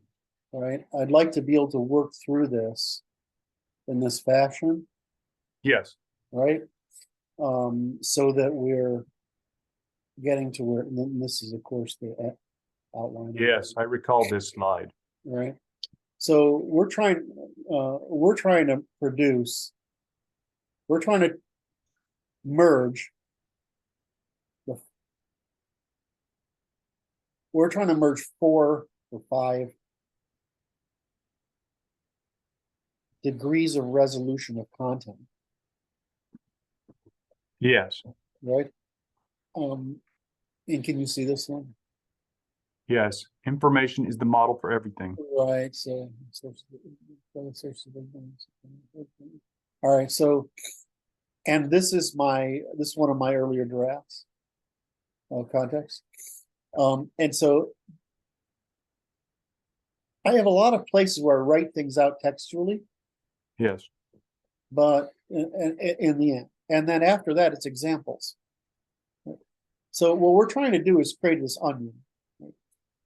Right. I'd like to be able to work through this in this fashion, Yes. right? So that we're getting to where, and then this is of course the outline. Yes, I recall this slide. Right. So we're trying to produce, we're trying to merge we're trying to merge 4 or 5 degrees of resolution of content. Yes. Right. And can you see this one? Yes. Information is the model for everything. Right. All right. So, and this is one of my earlier drafts of context. And so I have a lot of places where I write things out textually. Yes. But in the end, and then after that, it's examples. So what we're trying to do is create this onion.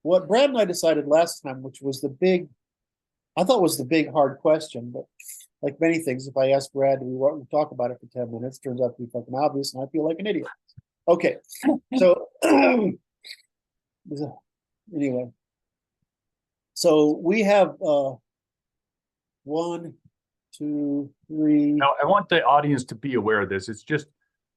What Brad and I decided last time, which was I thought was the big hard question, but like many things, if I ask Brad, we talk about it for 10 minutes, turns out to be fucking obvious, and I feel like an idiot. Okay, so anyway, so we have 1, 2, 3. Now, I want the audience to be aware of this. It's just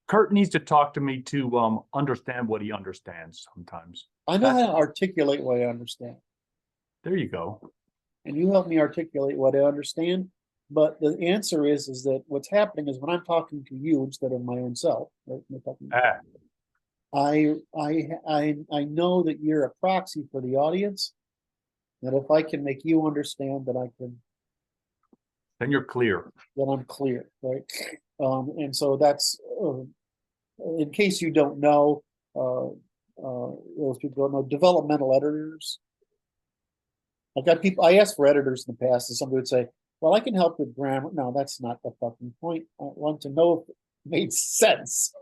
Kurt needs to talk to me to understand what he understands sometimes. I know how to articulate what I understand. There you go. And you help me articulate what I understand. But the answer is that what's happening is when I'm talking to you instead of my own self, right? I know that you're a proxy for the audience. That if I can make you understand, that I can. Then you're clear. Then I'm clear, right? And so that's in case you don't know. Those people don't know developmental editors. I've got people. I asked for editors in the past, and somebody would say, "Well, I can help with grammar." No, that's not the fucking point. I want to know if it made sense.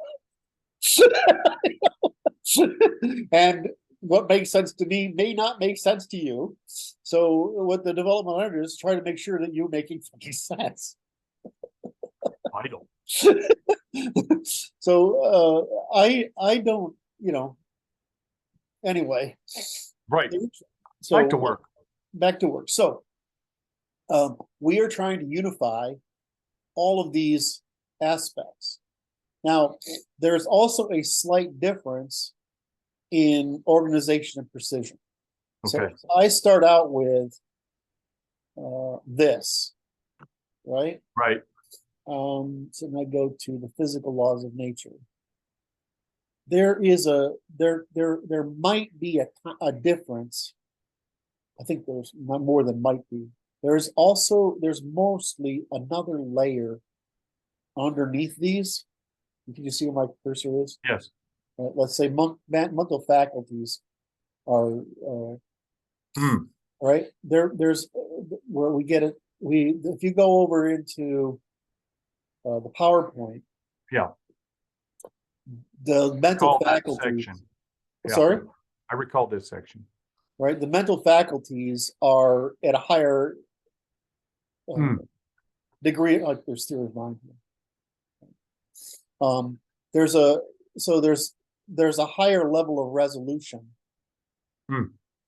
And what makes sense to me may not make sense to you. So, what the developmental editors try to make sure that you're making fucking sense. Vital. So, I don't, anyway. Right. So back to work. Back to work. So we are trying to unify all of these aspects. Now, there's also a slight difference in organization and precision. Okay. So I start out with this, right? Right. So then I go to the physical laws of nature. There might be a difference. I think there's more than might be. There's mostly another layer underneath these. Can you see where my cursor is? Yes. let's say mental faculties are, right? There's where we get it. If you go over into the PowerPoint, Yeah. the mental Recall that faculties. section. Yeah. Sorry? I recall this section. Right? The mental faculties are at a higher degree, like there's theory of mind here. There's a higher level of resolution,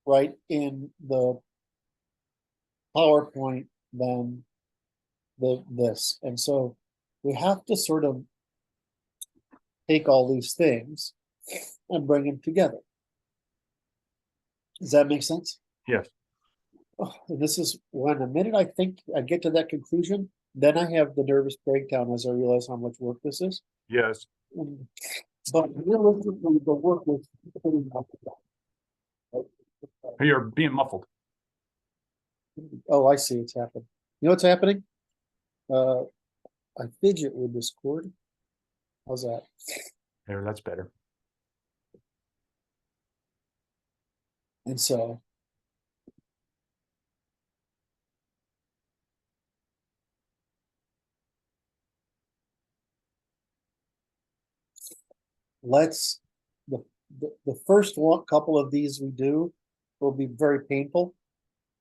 right, in the PowerPoint than this. And so we have to sort of take all these things and bring them together. Does that make sense? Yes. Oh, and this is when the minute I think I get to that conclusion, then I have the nervous breakdown as I realize how much work this is. Yes. But realistically, the work was pretty much done. You're being muffled. Oh, I see it's happened. You know what's happening? I fidget with this cord. How's that? There, that's better. And so let's the first couple of these we do will be very painful.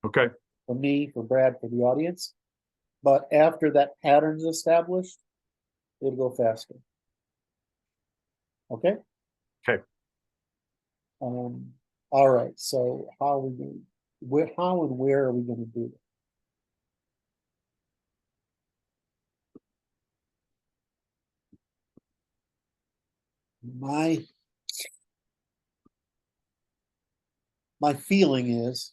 Okay. For me, for Brad, for the audience. But after that pattern is established, it'll go faster. Okay? Okay. All right. So how are we going? How and where are we going to do it? My feeling is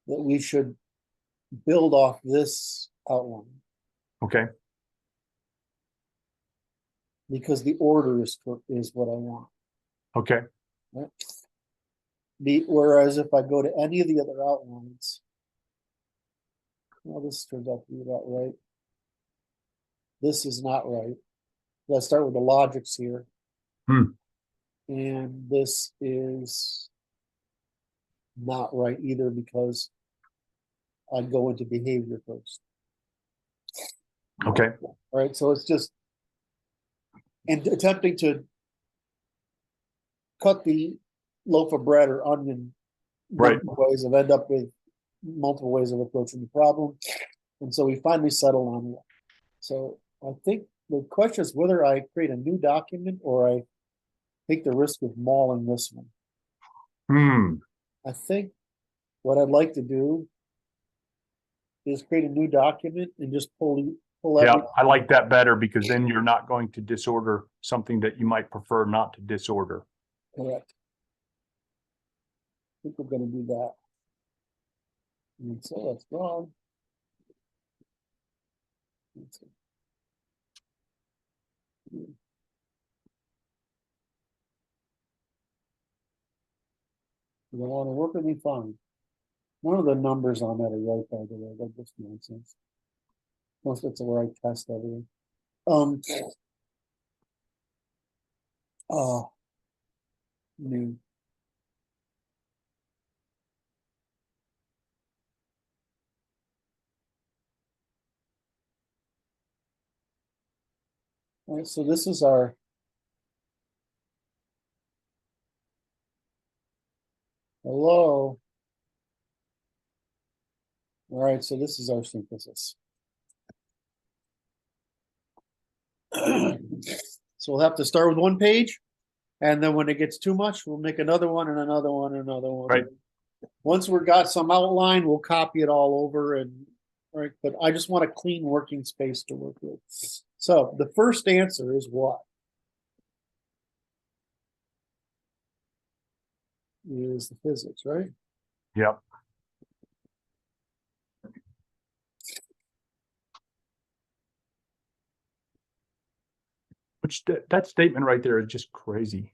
that we should build off this outline. Okay. Because the order is what I want. Okay. Right? Whereas if I go to any of the other outlines, well, this turns out to be about right. This is not right. Let's start with the logics here. And this is not right either because I go into behavior first. Okay. All right. So it's just and attempting to cut the loaf of bread or onion multiple ways of end up with multiple ways of approaching the problem. And so we finally settled on one. So I think the question is whether I create a new document or I take the risk of mauling this one. I think what I'd like to do is create a new document and just pull yeah, I like that better because then you're not going to disorder something that you might prefer not to disorder. Correct. I think we're going to do that. And so that's wrong. You don't want to work with me, fine. None of the numbers on that are right, by the way. That's just nonsense. Most of it's where I test everything. New. All right, so this is our hello. All right, so this is our synthesis. So we'll have to start with one page, and then when it gets too much, we'll make another one and another one and another one. Right. Once we've got some outline, we'll copy it all over and right. But I just want a clean working space to work with. So the first answer is what? Is the physics, right? Yep. Which that statement right there is just crazy.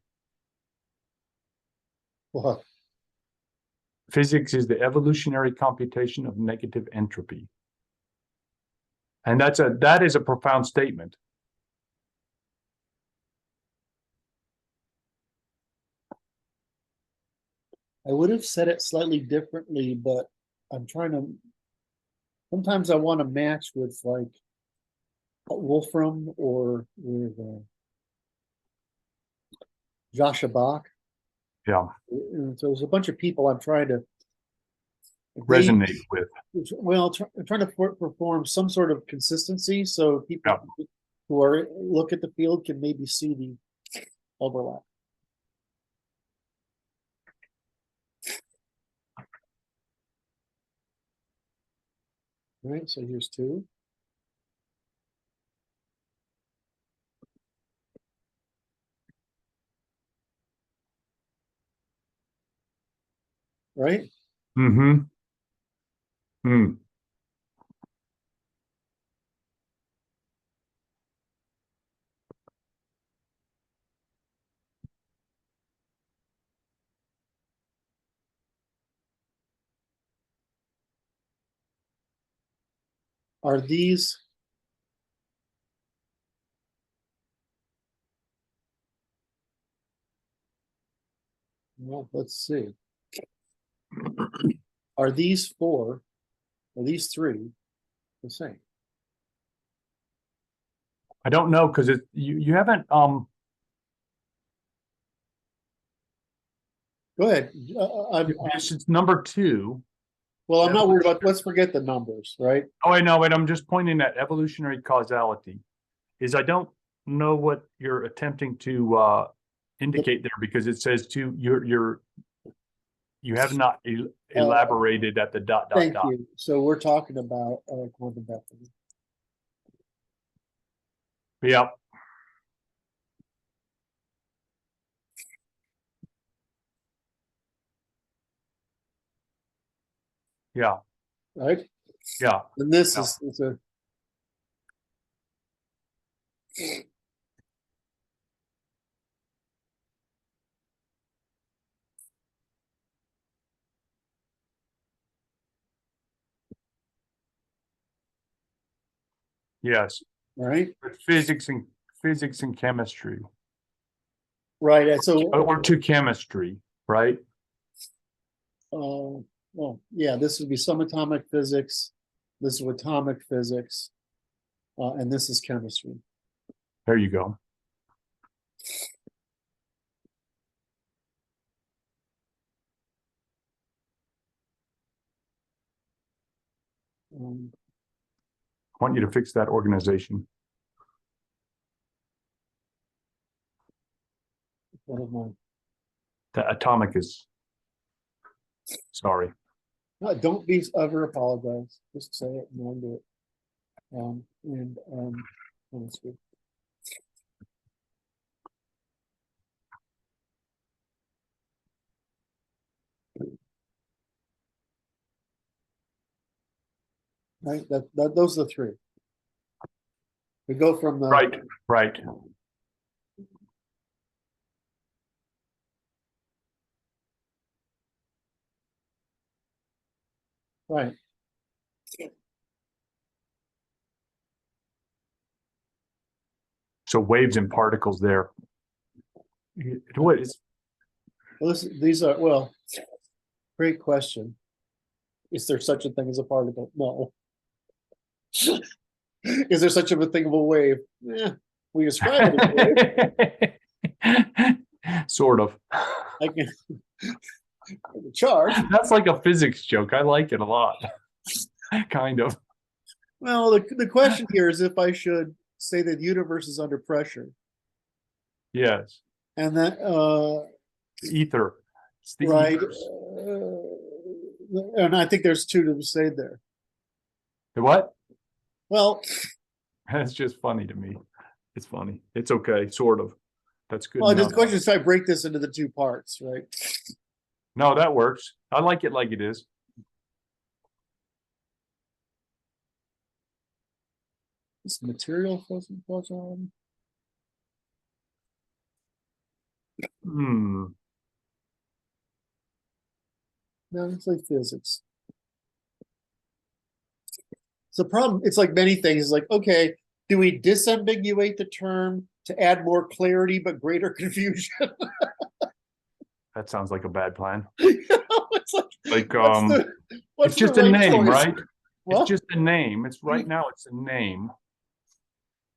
What? Physics is the evolutionary computation of negative entropy. And that is a profound statement. I would have said it slightly differently, but I'm trying to. Sometimes I want to match with like Wolfram or with Joshua Bach. Yeah, And so there's a bunch of people I'm trying to resonate with. Well, I'm trying to perform some sort of consistency so people Yeah. who are look at the field can maybe see the overlap. All right, so here's two. Right? Mm-hmm. Hmm. Are these well, let's see. Are these four or these three the same? I don't know because you haven't Go ahead. it's number 2. Well, I'm not worried about. Let's forget the numbers, right? Oh, I know, wait, I'm just pointing at evolutionary causality. Is I don't know what you're attempting to indicate there because it says you have not elaborated at the dot. Thank you. So we're talking about quantum vector. Yeah. Yeah. Right? Yeah. And this is it's a Yes. right, Physics and chemistry. right. And so, Or to chemistry, right? well, yeah, this would be some atomic physics. This is atomic physics, and this is chemistry. There you go. I want you to fix that organization. What of my The atomic is, sorry. no, don't be ever apologize. Just say it and undo it. Chemistry. Right. That those are the three. We go from the Right. right. So waves and particles there. What is Well, these are well. Great question. Is there such a thing as a particle? No. Is there such a thing of a wave? Yeah, we describe it as a wave. Sort of. I can the charge. That's like a physics joke. I like it a lot. Kind of. Well, the question here is if I should say that the universe is under pressure. Yes. And that Ether. It's the right. ethers. And I think there's two to be said there. The what? Well, That's just funny to me. It's funny. It's okay, sort of. That's good. Well, the question is, I break this into the two parts, right? No, that works. I like it like it is. This material causality. Hmm. No, it's like physics. It's a problem. It's like many things. It's like, okay, do we disambiguate the term to add more clarity but greater confusion? That sounds like a bad plan. It's Like, what's it's just the a right name, choice? right? What? It's just a name. It's right now. It's a name.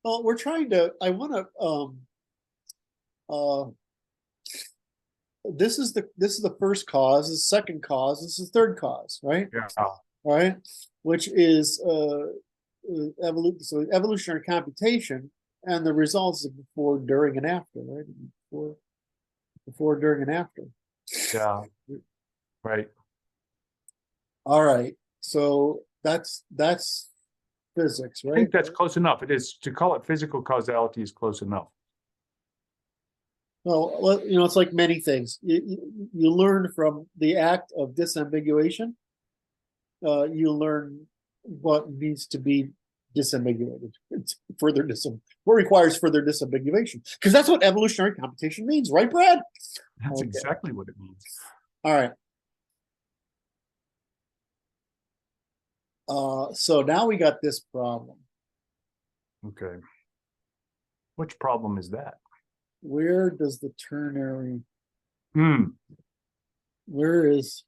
Well, we're trying to. I want to. This is the first cause. This is the second cause. This is the third cause, right? Yeah. Right. Which is evolutionary computation, and the results of before, during, and after, right? Before, during, and after. Yeah. Right. All right. So that's physics, I right? think that's close enough. It is, to call it physical causality is close enough. Well, it's like many things. You learn from the act of disambiguation. You learn what needs to be disambiguated. What requires further disambiguation? Because that's what evolutionary computation means, right, Brad? That's Okay. exactly what it means. All right. So now we got this problem. Okay. Which problem is that? Where does the ternary? Hmm. Where is?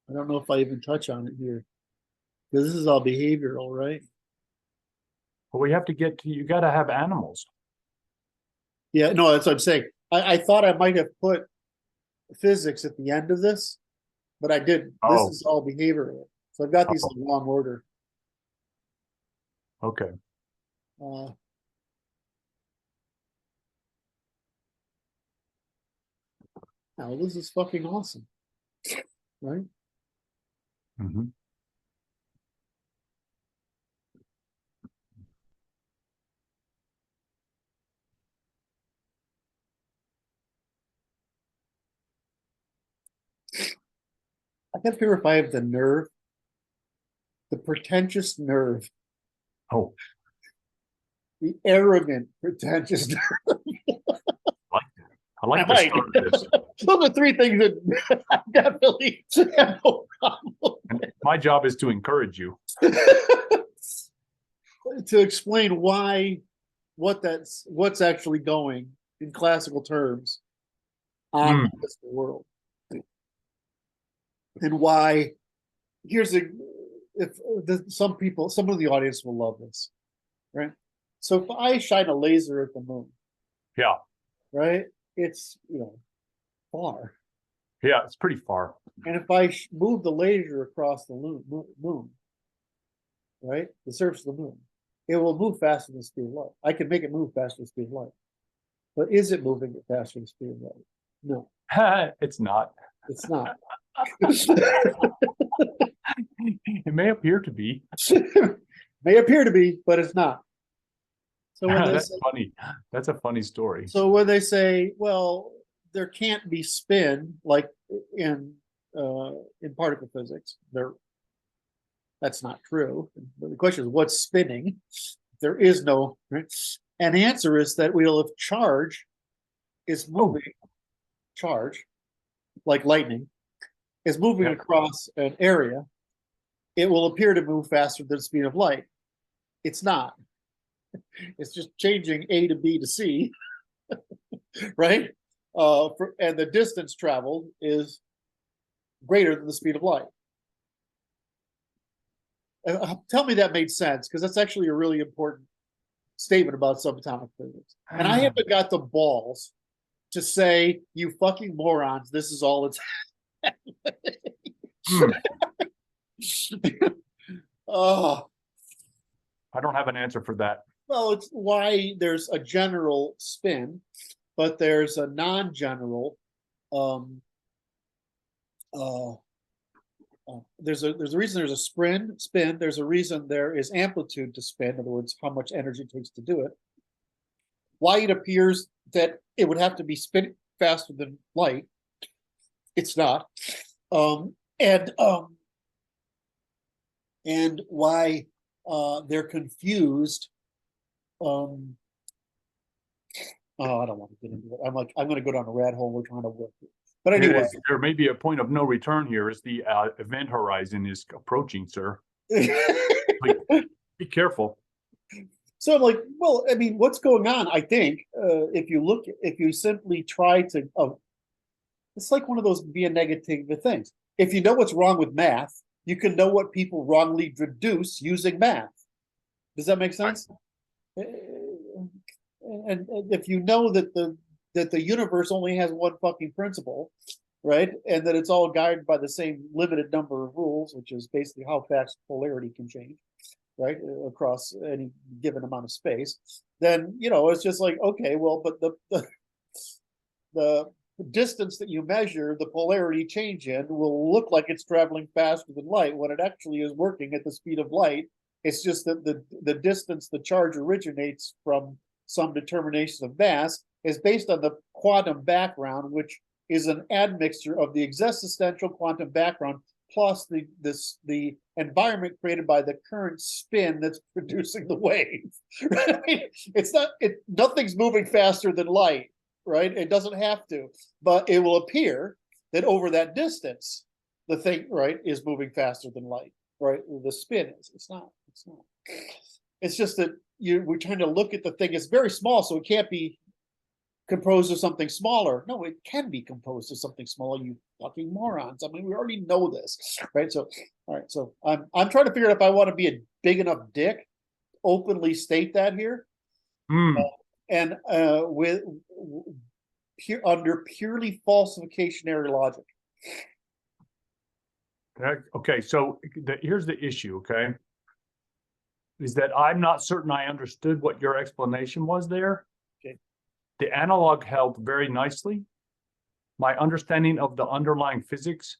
I don't know if I even touch on it here, because this is all behavioral, right? Well, we have to get to, you got to have animals. Yeah, no, that's what I'm saying. I thought I might have put physics at the end of this, but I didn't. Oh. This is all behavioral. So I've got these in the wrong order. Okay. Now this is fucking awesome, right? Mm-hmm. I can't figure if I have the nerve, the pretentious nerve, Oh, the arrogant pretentious nerve. I like the start of this. Those are three things that I definitely have no problem. And my job is to encourage you. To explain what's actually going in classical terms on this world, and why. Some of the audience will love this, right? So if I shine a laser at the moon, Yeah. right, it's far. Yeah, it's pretty far. And if I move the laser across the moon, right, the surface of the moon, it will move faster than the speed of light. I can make it move faster than the speed of light. But is it moving it faster than the speed of light? No. It's not. It's not. It may appear to be. May appear to be, but it's not. So when That's funny. That's a funny story. So when they say, well, there can't be spin like in particle physics, that's not true. But the question is, what's spinning? There is no, right? And the answer is that if charge is moving, charge, like lightning, is moving across an area, it will appear to move faster than the speed of light. It's not. It's just changing A to B to C, right? And the distance traveled is greater than the speed of light. Tell me that made sense, because that's actually a really important statement about subatomic physics. And I haven't got the balls to say, you fucking morons, this is all it's Oh, I don't have an answer for that. well, it's why there's a general spin, but there's a non-general. There's a reason there's a spin. There's a reason there is amplitude to spin. In other words, how much energy it takes to do it. Why it appears that it would have to be spinning faster than light. It's not. And why they're confused. I don't want to get into it. I'm going to go down a rat hole we're trying to work with. But anyway, there may be a point of no return here as the event horizon is approaching, sir. Be careful. So I'm like, well, I mean, what's going on? I think if you simply try to, it's like one of those be a negative things. If you know what's wrong with math, you can know what people wrongly deduce using math. Does that make sense? And if you know that the universe only has one fucking principle, right, and that it's all guided by the same limited number of rules, which is basically how fast polarity can change, right, across any given amount of space, then it's just like, okay, well, but the distance that you measure the polarity change in will look like it's traveling faster than light when it actually is working at the speed of light. It's just that the distance the charge originates from some determination of mass is based on the quantum background, which is an admixture of the existential quantum background plus the environment created by the current spin that's producing the wave. Right? Nothing's moving faster than light, right? It doesn't have to, but it will appear that over that distance, the thing, right, is moving faster than light, right? The spin is. It's not. It's just that we're trying to look at the thing. It's very small, so it can't be composed of something smaller. No, it can be composed of something smaller, you fucking morons. I mean, we already know this, right? So, all right. So I'm trying to figure out if I want to be a big enough dick, openly state that here, and with under purely falsificationary logic. Okay, so here's the issue, okay? Is that I'm not certain I understood what your explanation was there. Okay. The analog held very nicely. My understanding of the underlying physics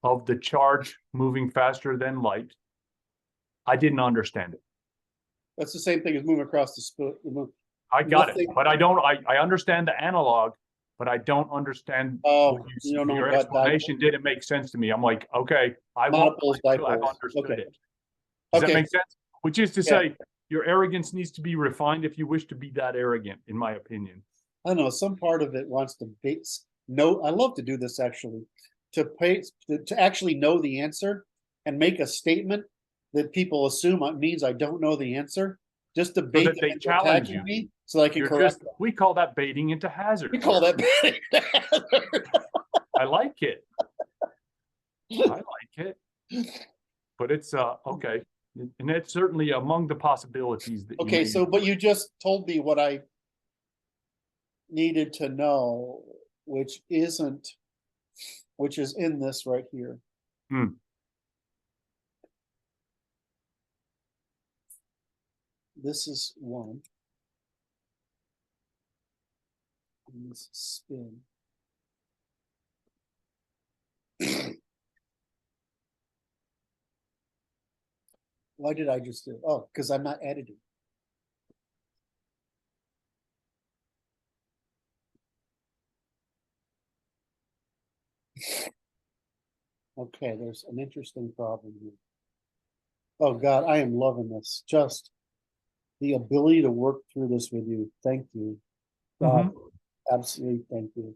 of the charge moving faster than light, I didn't understand it. That's the same thing as moving across the moon. I got it, but I don't. I understand the analog, but I don't understand. Oh, you don't know your about explanation didn't make sense to me. I'm like, okay, I won't monopoles, until I've dipoles. understood Okay. it. Does that Okay. make sense? Which is to Yeah. say, your arrogance needs to be refined if you wish to be that arrogant, in my opinion. I don't know. Some part of it wants to base. No, I love to do this actually, to actually know the answer and make a statement that people assume it means I don't know the answer, just to So bait that them they into challenge attacking you. me so I can You're correct just, them. we call that baiting into hazard. We call that baiting into hazard. I like it. I like it. But it's okay. And it's certainly among the possibilities that Okay, so but you just told me what I needed to know, which is in this right here. This is one. And this is spin. Why did I just do it? Oh, because I'm not editing. Okay, there's an interesting problem here. Oh God, I am loving this. Just the ability to work through this with you. Thank you. God, absolutely thank you.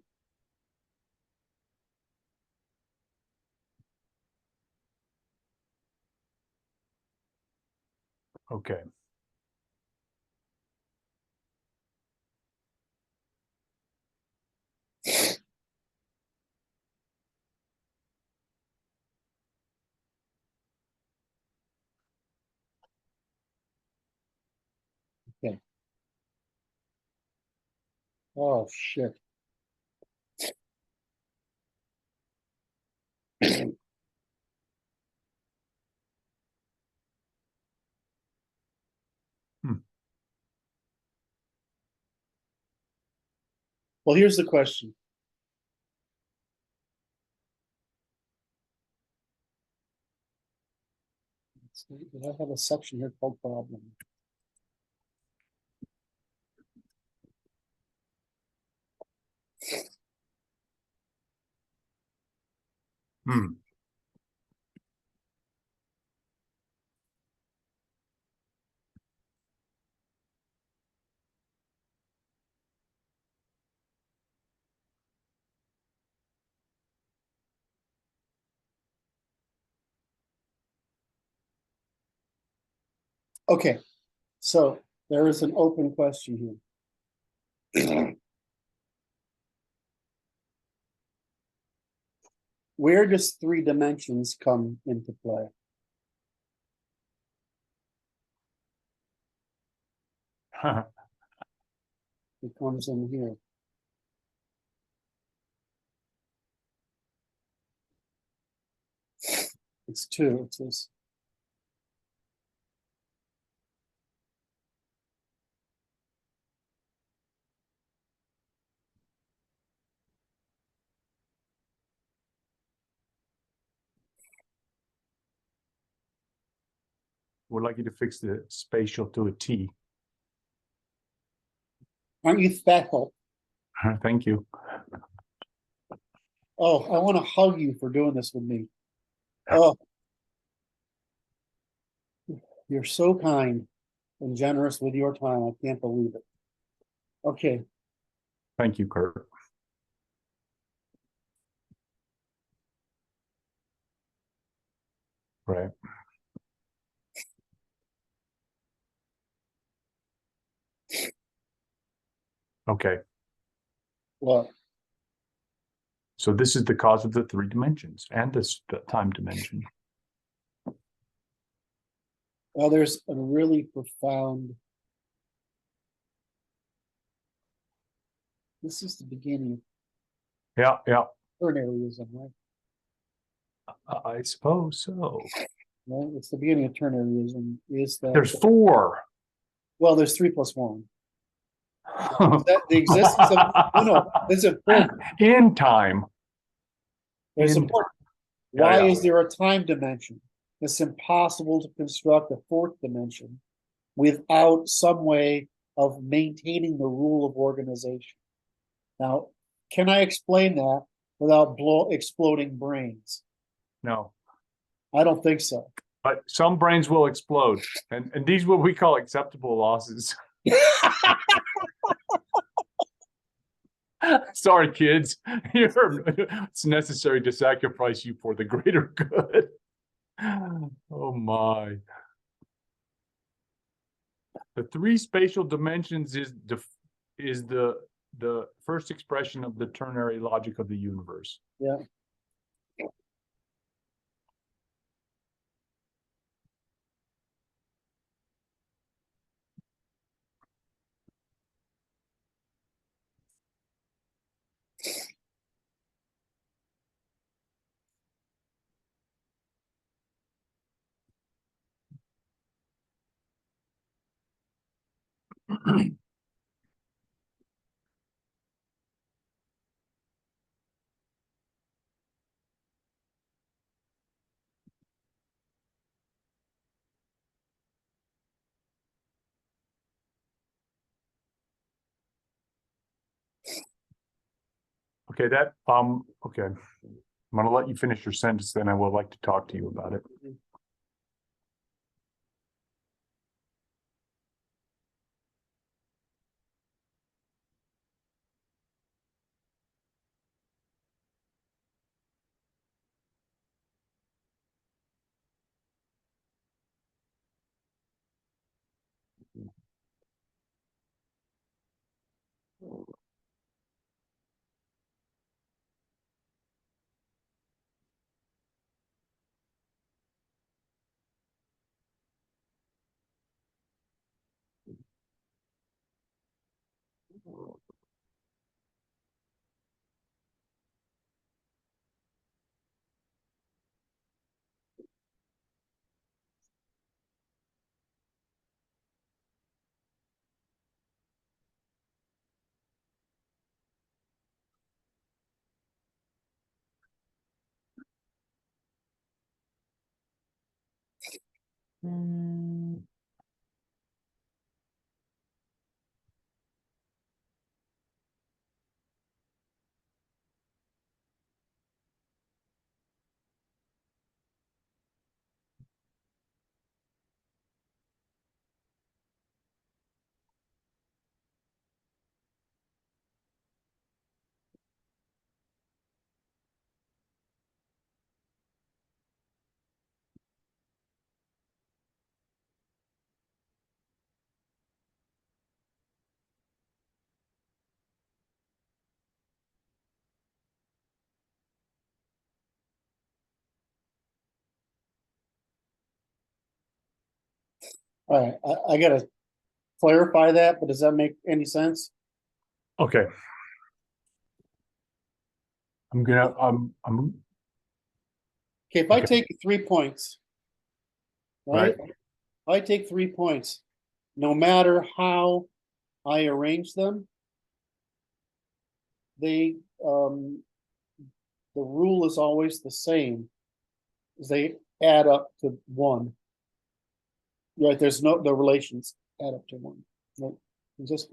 Okay. Okay. Oh shit. Well, here's the question. Did I have a section here called problem? Okay, so There is an open question here. Where does three dimensions come into play? It comes in here. It's two. It says Would like you to fix the spatial to a T. aren't you thankful? Thank you. Oh, I want to hug you for doing this with me. Oh, you're so kind and generous with your time. I can't believe it. Okay. Thank you, Kurt. Right. Okay. Well, So this is the cause of the three dimensions and this time dimension. well, there's a really profound. This is the beginning Yeah, yeah. of ternaryism, right? I suppose so. Right? It's the beginning of ternaryism. Is that There's four. well, there's 3 + 1. That the existence of no, it's important. In time. It's In important. Yeah, Why yeah. is there a time dimension? It's impossible to construct a fourth dimension without some way of maintaining the rule of organization. Now, can I explain that without exploding brains? No. I don't think so. But some brains will explode. And these what we call acceptable losses. Sorry, kids. It's necessary to sacrifice you for the greater good. Oh my. The three spatial dimensions is the first expression of the ternary logic of the universe. Yeah. Okay, okay. I'm gonna let you finish your sentence, then I would like to talk to you about it. All right, I gotta clarify that, but does that make any sense? Okay. I'm Okay, if I Okay. take 3 points, right? Right. If I take 3 points, no matter how I arrange them, they the rule is always the same. They add up to one. Right? There's no the relations add up to one. Right? Just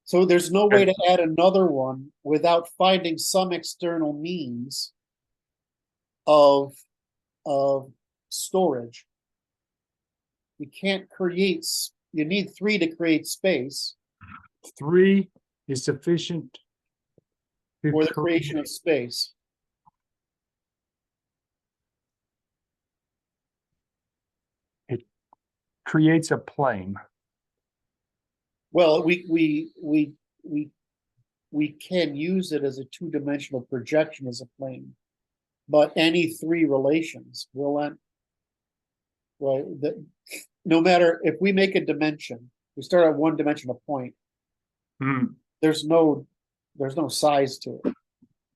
so there's no way Okay. to add another one without finding some external means of of storage. You can't create. You need three to create space. 3 is sufficient to For the creation of space. it creates a plane. Well, we can use it as a two-dimensional projection as a plane, but any three relations will end. Right, that no matter if we make a dimension, we start at one dimensional point. Hmm. There's no size to it.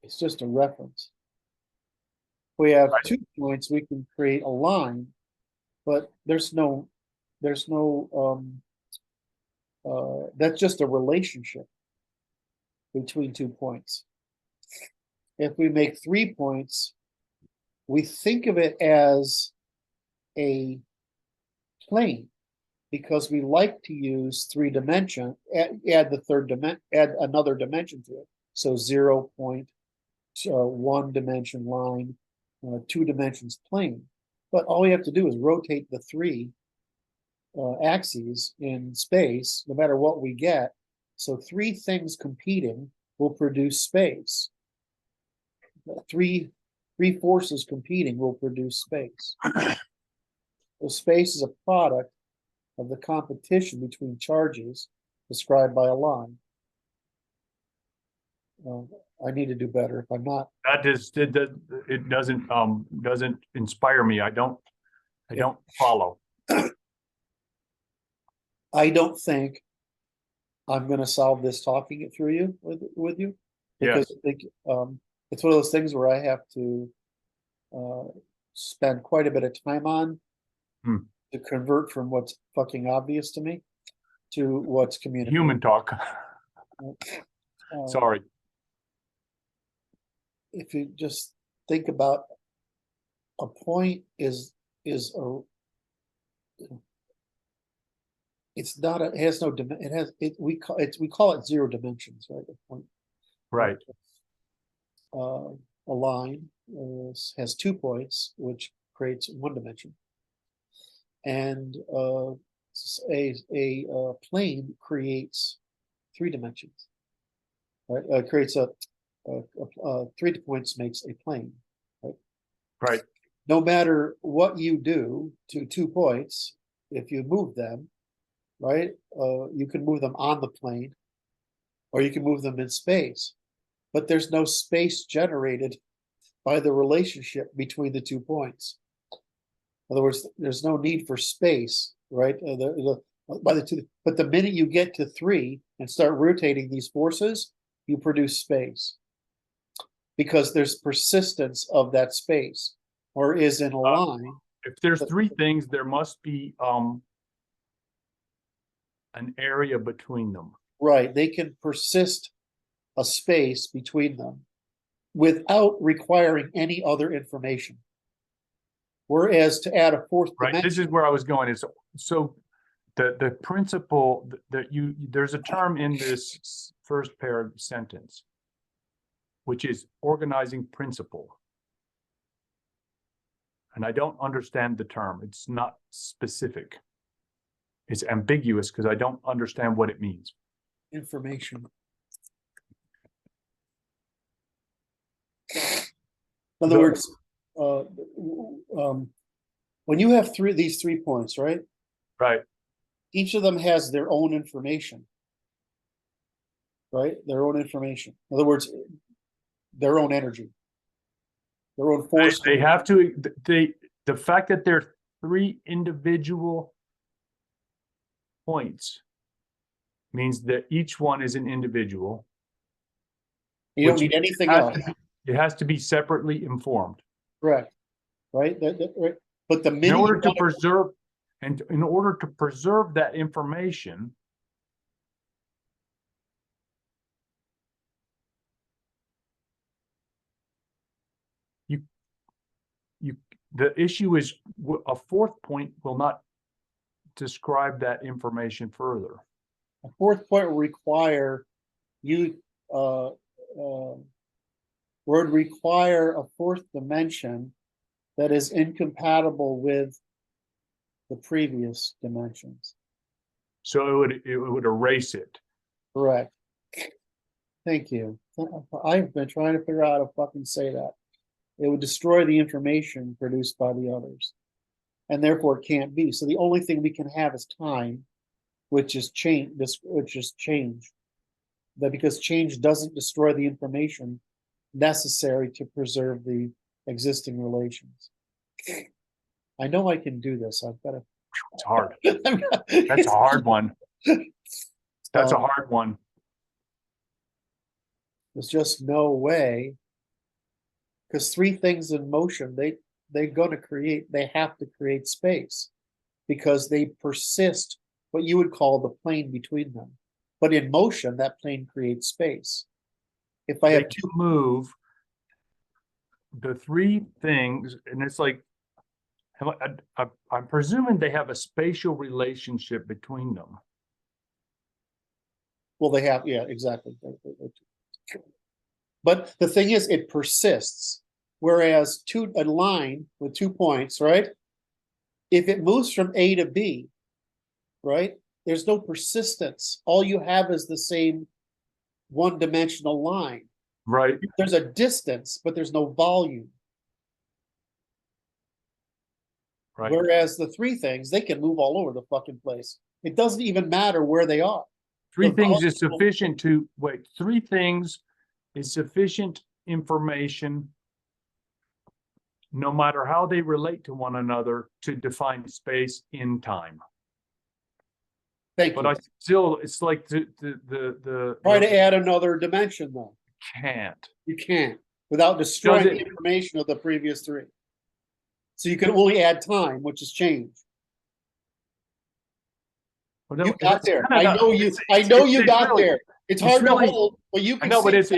It's just a reference. If we have Right. 2 points, we can create a line, but there's no that's just a relationship between 2 points. If we make 3 points, we think of it as a plane because we like to use 3 dimension, add the third dimension, add another dimension to it. So 0 point, 1 dimension line, 2 dimensions plane. But all we have to do is rotate the three axes in space, no matter what we get. So three things competing will produce space. Three forces competing will produce space. So space is a product of the competition between charges described by a line. I need to do better if I'm not. That is it doesn't inspire me. I don't follow. I don't think I'm going to solve this talking it through you with you because Yes. I think it's one of those things where I have to spend quite a bit of time on to convert from what's fucking obvious to me to what's communicated. Human talk. Sorry. If you just think about a point is a it's not a, it has no it has it we call it 0 dimensions, right? A point. Right. A line has 2 points, which creates 1 dimension, and a plane creates 3 dimensions. Right, creates a 3 points makes a plane. Right. Right. No matter what you do to 2 points, if you move them, right, you can move them on the plane, or you can move them in space. But there's no space generated by the relationship between the 2 points. In other words, there's no need for space, right? By the two, but the minute you get to 3 and start rotating these forces, you produce space because there's persistence of that space, or is in a line. If there's 3 things, there must be an area between them. Right, they can persist a space between them without requiring any other information. Whereas to add a fourth Right. This is where I was going. Is so the principle that there's a term in this first sentence, which is organizing principle. And I don't understand the term. It's not specific. It's ambiguous because I don't understand what it means. Information. In other words, when you have these 3 points, right? Right. Each of them has their own information. Right? Their own information. In other words, their own energy. Their own force. They have to, the fact that they're 3 individual points means that each one is an individual. You don't which need anything has else. to be- It has to be separately informed. Correct. Right? Right. But the In minute order you to want to- preserve, and in order to preserve that information, the issue is a fourth point will not describe that information further. a fourth point will require you would require a fourth dimension that is incompatible with the previous dimensions. So it would erase it. Correct. Thank you. I've been trying to figure out how to fucking say that. It would destroy the information produced by the others. And therefore it can't be. So the only thing we can have is time, which is change, That because change doesn't destroy the information necessary to preserve the existing relations. I know I can do this. I've got to. It's hard. That's a hard one. That's a hard one. There's just no way. Because three things in motion, they're going to create, they have to create space because they persist what you would call the plane between them. But in motion, that plane creates space. If I have two, move the three things, and it's like, I'm presuming they have a spatial relationship between them. well, they have, yeah, exactly. But the thing is, it persists. Whereas a line with 2 points, right? If it moves from A to B, right? There's no persistence. All you have is the same one-dimensional line. Right. There's a distance, but there's no volume. Right. Whereas the three things, they can move all over the fucking place. It doesn't even matter where they are. Three The things is volume- sufficient to wait. Three things is sufficient information, no matter how they relate to one another, to define space in time. Thank But you. I still, it's like the Try to add another dimension though. can't. You can't without destroying Does the it- information of the previous three. So you can only add time, which is change. Well, You no, got it's there. kinda I not- know you. it's- I know it's you got really- there. It's it's hard really- to hold, but you I can know, but see it's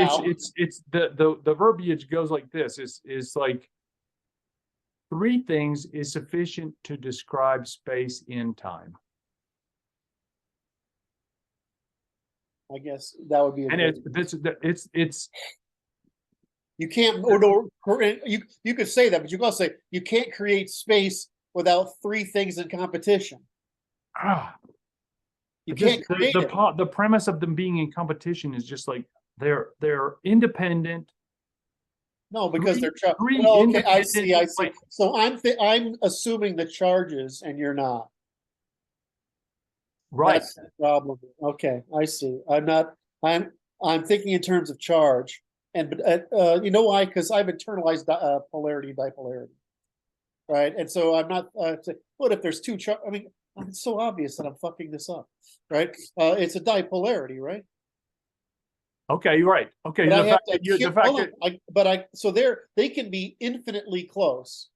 it now. the verbiage goes like this: is like three things is sufficient to describe space in time, I guess that would be. and it's You can't. You could say that, but you can also say you can't create space without three things in competition. You can't create it. the premise of them being in competition is just like they're independent. No, because three- they're three well, okay, I see. independent- like, So I'm assuming the charges, and you're not. right. That's the problem. Okay, I see. I'm thinking in terms of charge, and you know why? Because I've internalized polarity, dipolarity, right? And so I'm not. What if there's two charge? I mean, it's so obvious that I'm fucking this up, right? It's a dipolarity, right? Okay, you're right. Okay, But I the have fact to. that you, the Hold fact on, that so they can be infinitely close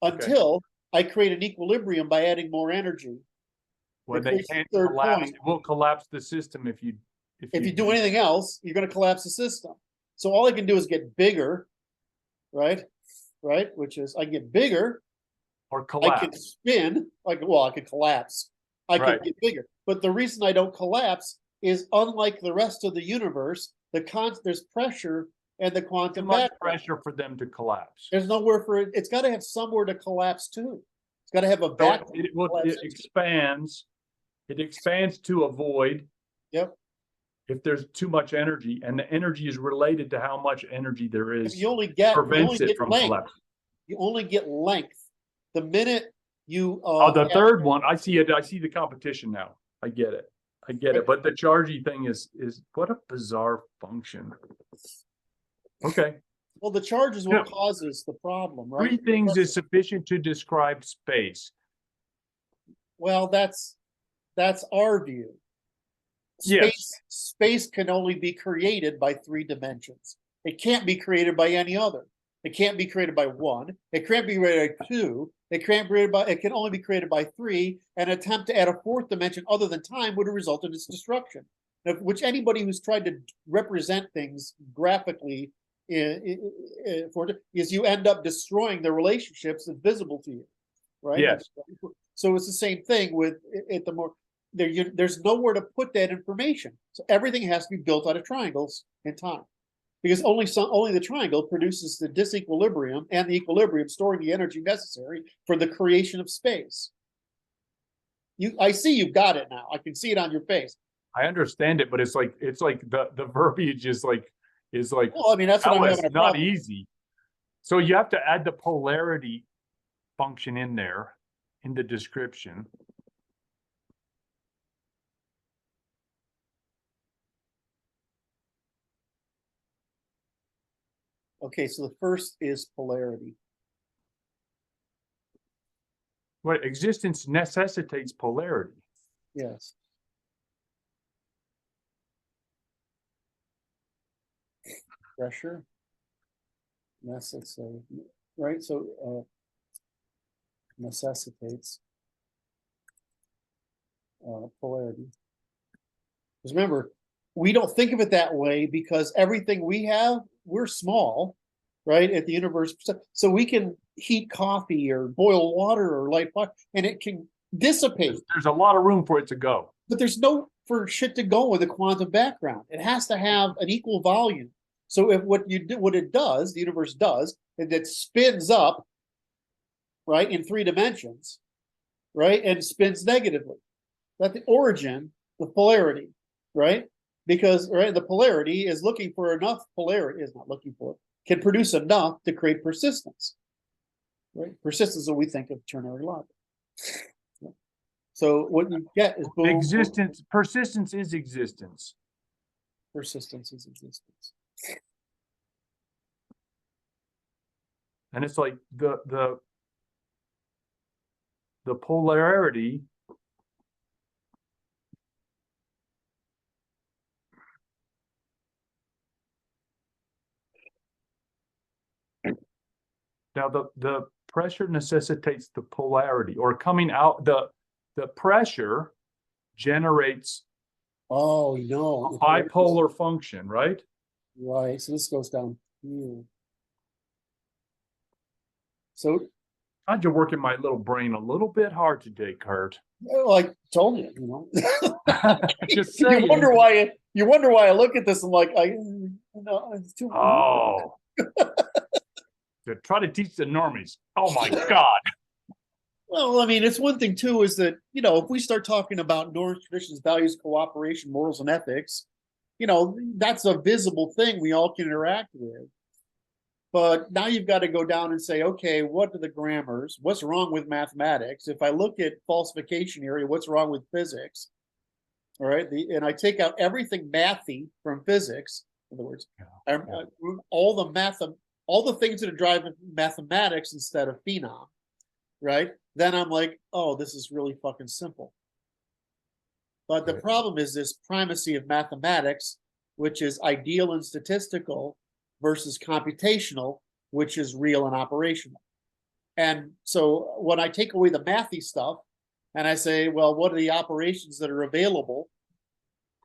until I create an equilibrium by adding more energy. when it they creates a can't third collapse, point. it will collapse the system if you Do anything else, you're going to collapse the system. So all I can do is get bigger, right? Right, which is I get bigger. or I collapse. can spin. I can collapse. I can Right. get bigger. But the reason I don't collapse is, unlike the rest of the universe, there's pressure and the Too quantum much background. pressure for them to collapse. There's nowhere for it. It's got to have somewhere to collapse to. It's got to have a So vacuum. it expands. It expands to a void. Yep. If there's too much energy, and the energy is related to how much energy there If is, you only get prevents it from length. collapsing. You only get length. The minute you The third one, I see it. I see the competition now. I get it. Right. But the chargey thing is what a bizarre function. Okay. well, the charge is what Yeah. causes the problem, right? Three things is sufficient to describe space. Well, that's That's our view. Yes. Space can only be created by 3 dimensions. It can't be created by any other. It can't be created by 1. It can't be created by 2. It can only be created by 3. An attempt to add a 4th dimension other than time would have resulted in its destruction. Which anybody who's tried to represent things graphically is you end up destroying the relationships that's visible to you, right? Yes. So it's the same thing with there's nowhere to put that information. So everything has to be built out of triangles in time, because only the triangle produces the disequilibrium and the equilibrium, storing the energy necessary for the creation of space. I see you've got it now. I can see it on your face. I understand it, but it's like the verbiage is like well, I mean, that's what I'm having a not problem. easy. So you have to add the polarity function in there in the description. Okay, so the first is polarity. What existence necessitates polarity. Yes. Pressure. Necessary, right? So necessitates polarity. Because remember, we don't think of it that way because everything we have, we're small, right? At the universe, so we can heat coffee or boil water or light fire, and it can dissipate. There's a lot of room for it to go. But there's no for shit to go with a quantum background. It has to have an equal volume. So if what it does, the universe does, is it spins up, right, in 3 dimensions, right, and spins negatively. That's the origin, the polarity, right? Because the polarity is looking for enough polarity, is not looking for, can produce enough to create persistence, right? Persistence is what we think of ternary logic. So what you get is boom, Existence, persistence is existence. Persistence is existence. And it's like the polarity now the pressure necessitates the polarity, or coming out the pressure generates a bipolar function, right? Right. So this goes down here. So God, you're working my little brain a little bit hard today, Kurt. well, I told you, you know. Just saying. You wonder why I look at this and like it's too. Oh. To try to teach the normies. Oh my God. Well, I mean, it's one thing too, is that, you know, if we start talking about norms, traditions, values, cooperation, morals, and ethics, you know, that's a visible thing we all can interact with. But now you've got to go down and say, okay, what are the grammars? What's wrong with mathematics? If I look at falsification area, what's wrong with physics? All right. And I take out everything mathy from physics. In other words, all the things that are driving mathematics instead of phenom. Right. Then I'm like, oh, this is really fucking simple. But the problem is this primacy of mathematics, which is ideal and statistical, versus computational, which is real and operational. And so when I take away the mathy stuff and I say, well, what are the operations that are available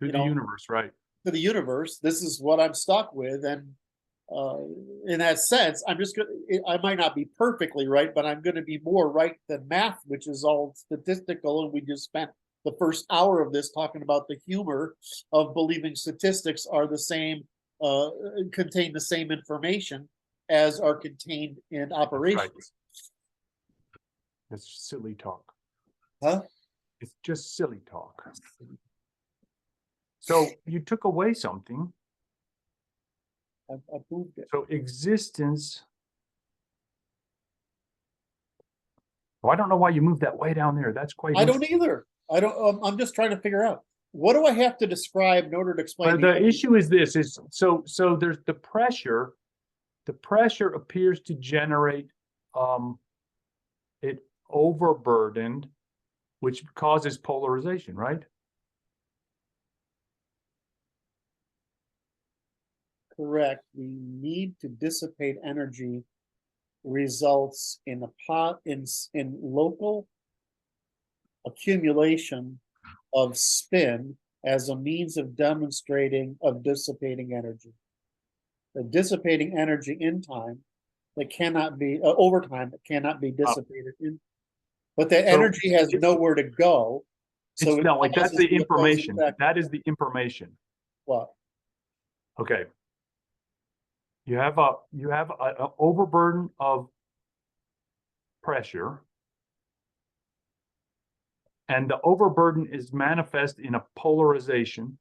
to the universe, right? To the universe, this is what I'm stuck with. And in that sense, I might not be perfectly right, but I'm going to be more right than math, which is all statistical. And we just spent the first hour of this talking about the humor of believing statistics are the same, contain the same information as are contained in operations. Right. It's silly talk. Huh? It's just silly talk. So you took away something. I proved it. So existence. Oh, I don't know why you moved that way down there. That's quite. I don't either. I don't. I'm just trying to figure out, what do I have to describe in order to explain? The issue is this: is so there's the pressure. The pressure appears to generate it overburdened which causes polarization, right? Correct. The need to dissipate energy results in in local accumulation of spin as a means of dissipating energy. The dissipating energy in time that cannot be over time that cannot be dissipated in, but the energy has nowhere to go. So no, like that's the information. That is the information. What? Okay. You have a overburden of pressure, and the overburden is manifest in a polarization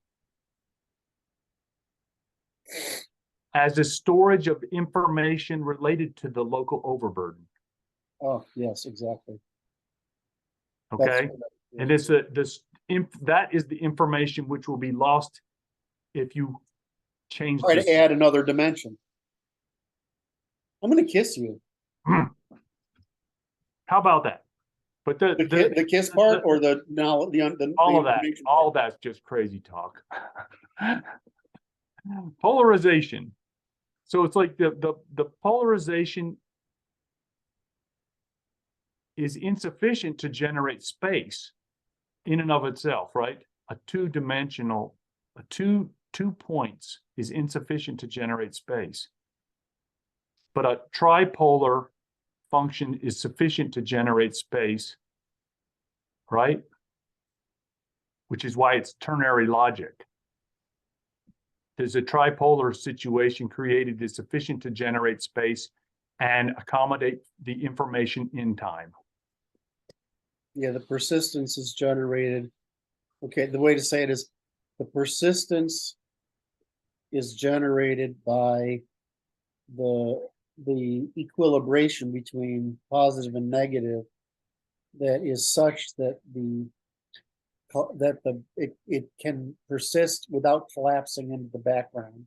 as a storage of information related to the local overburden. Oh, yes, exactly. Okay, and it's that is the information which will be lost if you change. Try to add another dimension. I'm going to kiss you. How about that? But the kiss part, or the all of that, all of that's just crazy talk. Polarization. So it's like the polarization is insufficient to generate space in and of itself, right? A two-dimensional, two points is insufficient to generate space. But a tripolar function is sufficient to generate space, right? Which is why it's ternary logic. There's a tripolar situation created is sufficient to generate space and accommodate the information in time. Yeah, the persistence is generated. Okay, the way to say it is the persistence is generated by the equilibration between positive and negative that is such that it can persist without collapsing into the background,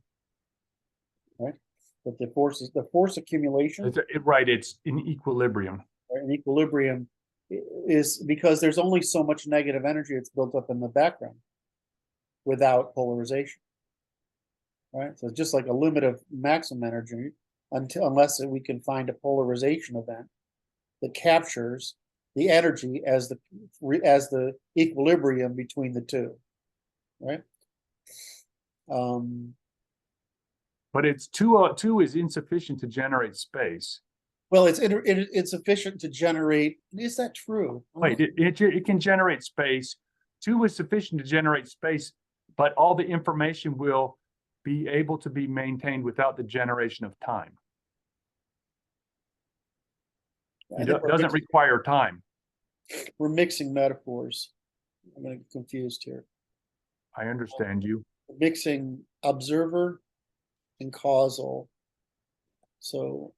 right? But the force accumulation, right? It's in equilibrium. Right, in equilibrium is because there's only so much negative energy that's built up in the background without polarization, right? So it's just like a limit of maximum energy unless we can find a polarization event that captures the energy as the equilibrium between the two, right? But it's two is insufficient to generate space. Well, it's insufficient to generate. Is that true? Wait, it can generate space. 2 is sufficient to generate space, but all the information will be able to be maintained without the generation of time. It doesn't require time. We're mixing metaphors. I'm going to get confused here. I understand you. We're mixing observer and causal. So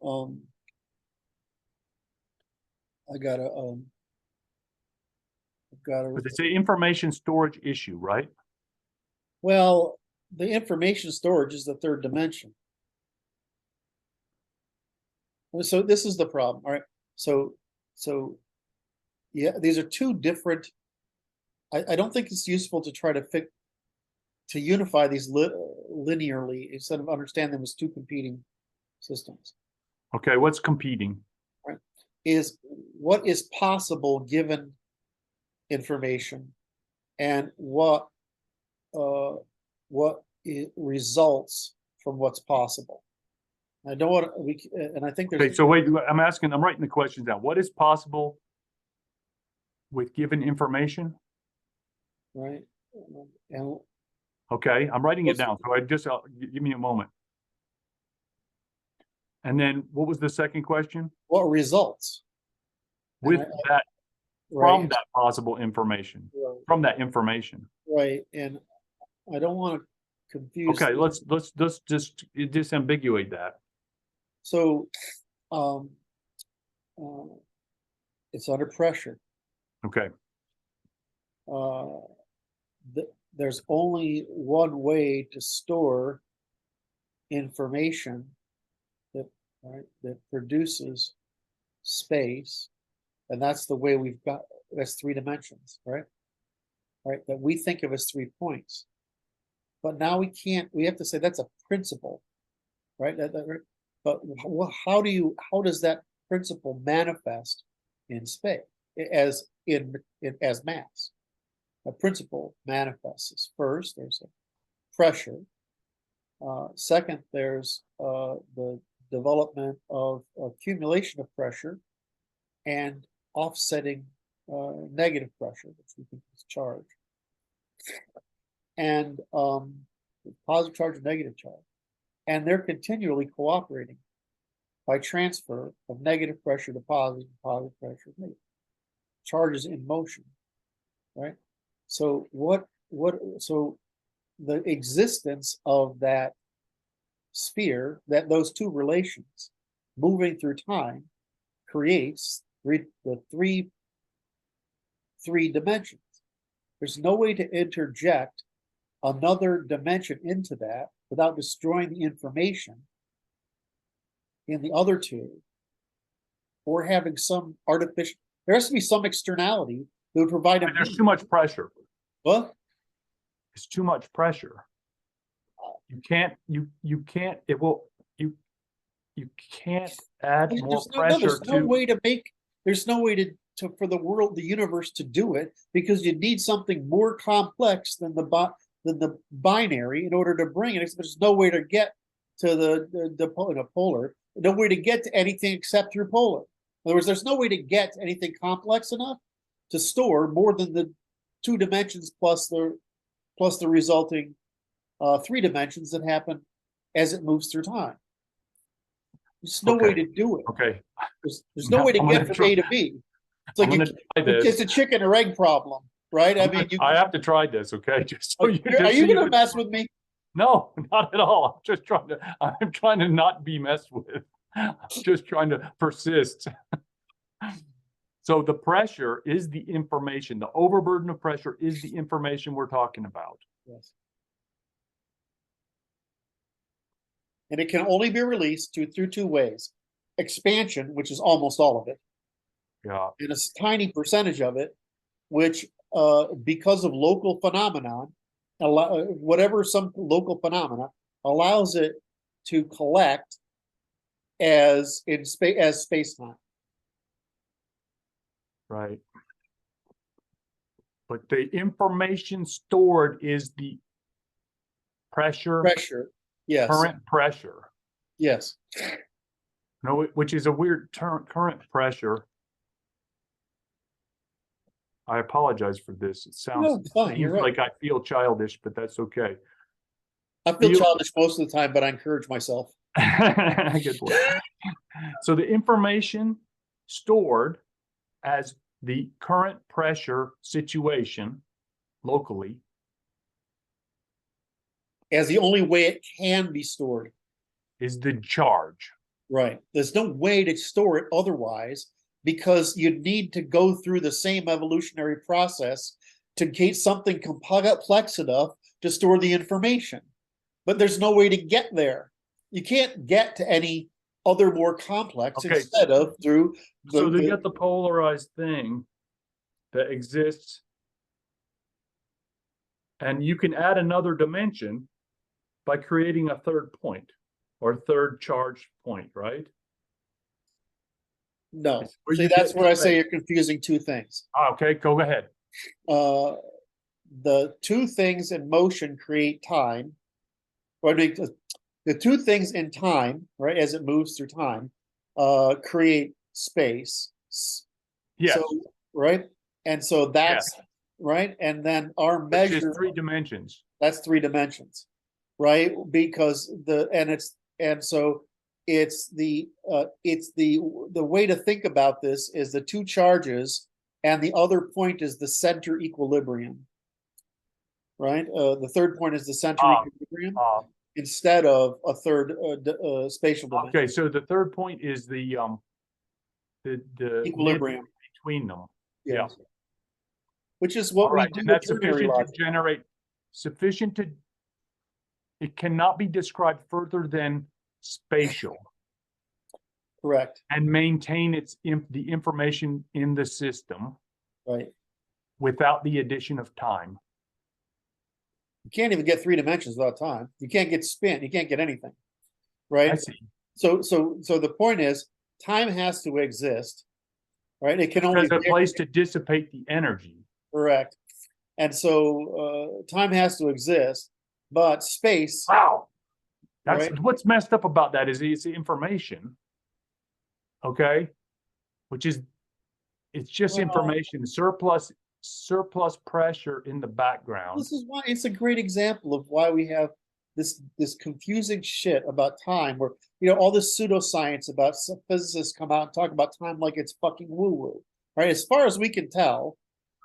I've got to. But it's an information storage issue, right? Well, the information storage is the third dimension. So this is the problem. All right. So yeah, these are two different. I don't think it's useful to try to unify these linearly instead of understand them as two competing systems. Okay, what's competing? Right. Is what is possible given information, and what results from what's possible. I don't want and I think there's. Okay, so wait, I'm writing the questions down. What is possible with given information? Right. And okay, I'm writing it down. So give me a moment. And then what was the second question? What results? With that, right. from that possible information, right. from that information. Right, and I don't want to confuse. Okay, let's just disambiguate that. So, it's under pressure. Okay. There's only one way to store information that produces space, and that's the way we've got. that's three dimensions, right? Right, that we think of as 3 points. But now we have to say that's a principle, right? Right? But how does that principle manifest in space as as mass? A principle manifests as first, there's a pressure. Second, there's the development of accumulation of pressure and offsetting negative pressure, which we think is charge. And positive charge and negative charge. And they're continually cooperating by transfer of negative pressure to positive pressure to negative. Charges in motion, right? So so the existence of that sphere, those two relations moving through time creates the three dimensions. There's no way to interject another dimension into that without destroying the information in the other two, or having some artificial, there has to be some externality that would provide a There's too much pressure. What? It's too much pressure. You can't add more pressure there's no way to make, there's no way to for the world, the universe to do it, because you need something more complex than the binary in order to bring it. There's no way to get to the polar, no way to get to anything except through polar. In other words, there's no way to get to anything complex enough to store more than the 2 dimensions plus the resulting 3 dimensions that happen as it moves through time. There's no way to do it. Okay. There's no way to get from A to B. It's like it's a chicken or egg problem, right? I have to try this, okay? Just so are you going to mess with me? No, not at all. I'm trying to not be messed with. I'm just trying to persist. So the pressure is the information. The overburden of pressure is the information we're talking about. Yes. And it can only be released through 2 ways. Expansion, which is almost all of it. Yeah. And a tiny percentage of it, which because of local phenomenon, whatever some local phenomena, allows it to collect as space-time. Right. But the information stored is the pressure. Pressure, yes. Current pressure. Yes. No, which is a weird term, current pressure. I apologize for this. It sounds fine. You're right. like I feel childish, but that's okay. I feel childish most of the time, but I encourage myself. Good boy. So the information stored as the current pressure situation locally, as the only way it can be stored, is the charge. Right. There's no way to store it otherwise, because you'd need to go through the same evolutionary process to get something complex enough to store the information. But there's no way to get there. You can't get to any other more complex instead of through so they got the polarized thing that exists, and you can add another dimension by creating a third point or third charge point, right? No. See, that's where I say you're confusing 2 things. Okay, go ahead. The 2 things in motion create time. Or the 2 things in time, right, as it moves through time, create space. Yes. So, right? And so that's right. And then our measure is 3 dimensions. That's 3 dimensions, right? Because it's the way to think about this is the 2 charges, and the other point is the center equilibrium, right? The third point is the center equilibrium instead of a third spatial dimension. Okay, so the third point is the equilibrium between them. Yes. Yeah. Which is what we do. And that's sufficient to generate, it cannot be described further than spatial. Correct. And maintain the information in the system. Right. without the addition of time. You can't even get 3 dimensions without time. You can't get spin. You can't get anything. I Right. see. So the point is, time has to exist. Right. It can only There's a place to dissipate the energy. correct. And so time has to exist, but space. Wow. That's Right. what's messed up about that is it's information. Okay. Which is, it's just Well, information, surplus pressure in the background. this is why it's a great example of why we have this confusing shit about time, where all this pseudoscience about some physicists come out and talk about time like it's fucking woo-woo. Right. As far as we can tell,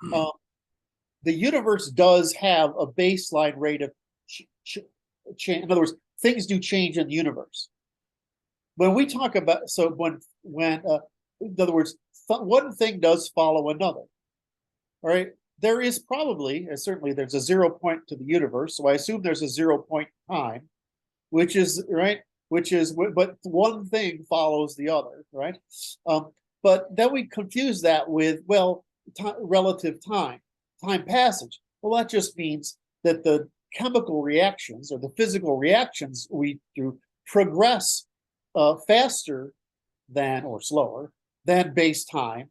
the universe does have a baseline rate of change. In other words, things do change in the universe. When we talk about, so when in other words, one thing does follow another. Right? There is probably, and certainly there's a 0 point to the universe, so I assume there's a 0 point time, which is right, but one thing follows the other, right? But then we confuse that with, well, relative time passage. Well, that just means that the chemical reactions or the physical reactions we do progress faster than, or slower than, base time,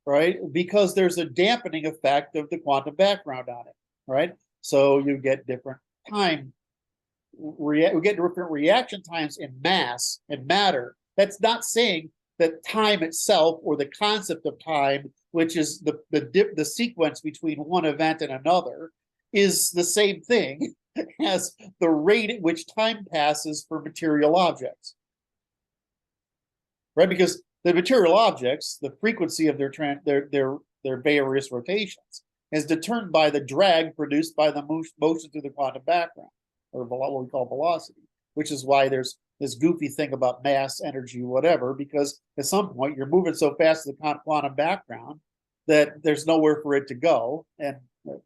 right? Because there's a dampening effect of the quantum background on it, right? So you get different time, we get different reaction times in mass and matter. That's not saying that time itself, or the concept of time, which is the sequence between one event and another, is the same thing as the rate at which time passes for material objects, right? Because the material objects, the frequency of their various rotations is determined by the drag produced by the motion through the quantum background, or what we call velocity, which is why there's this goofy thing about mass, energy, whatever, because at some point you're moving so fast to the quantum background that there's nowhere for it to go. And all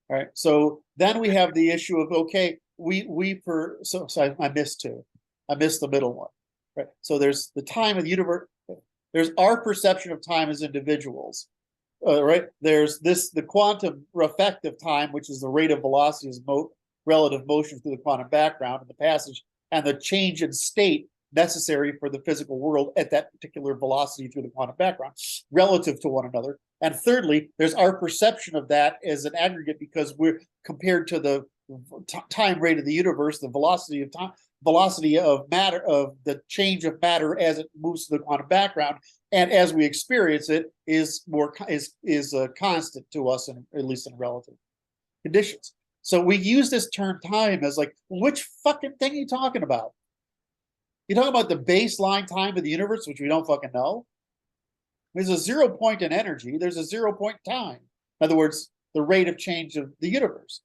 right, so then we have the issue of, okay, so I missed two. I missed the middle one. Right. So there's the time of the universe. There's our perception of time as individuals. Right. There's the quantum effective time, which is the rate of velocity as relative motion through the quantum background and the passage and the change in state necessary for the physical world at that particular velocity through the quantum background relative to one another. And thirdly, there's our perception of that as an aggregate, because we're compared to the time rate of the universe, the velocity of time, velocity of matter, of the change of matter as it moves to the quantum background, and as we experience it is constant to us, at least in relative conditions. So we use this term time as like, which fucking thing are you talking about? You're talking about the baseline time of the universe, which we don't fucking know. There's a 0 point in energy. There's a 0 point time. In other words, the rate of change of the universe.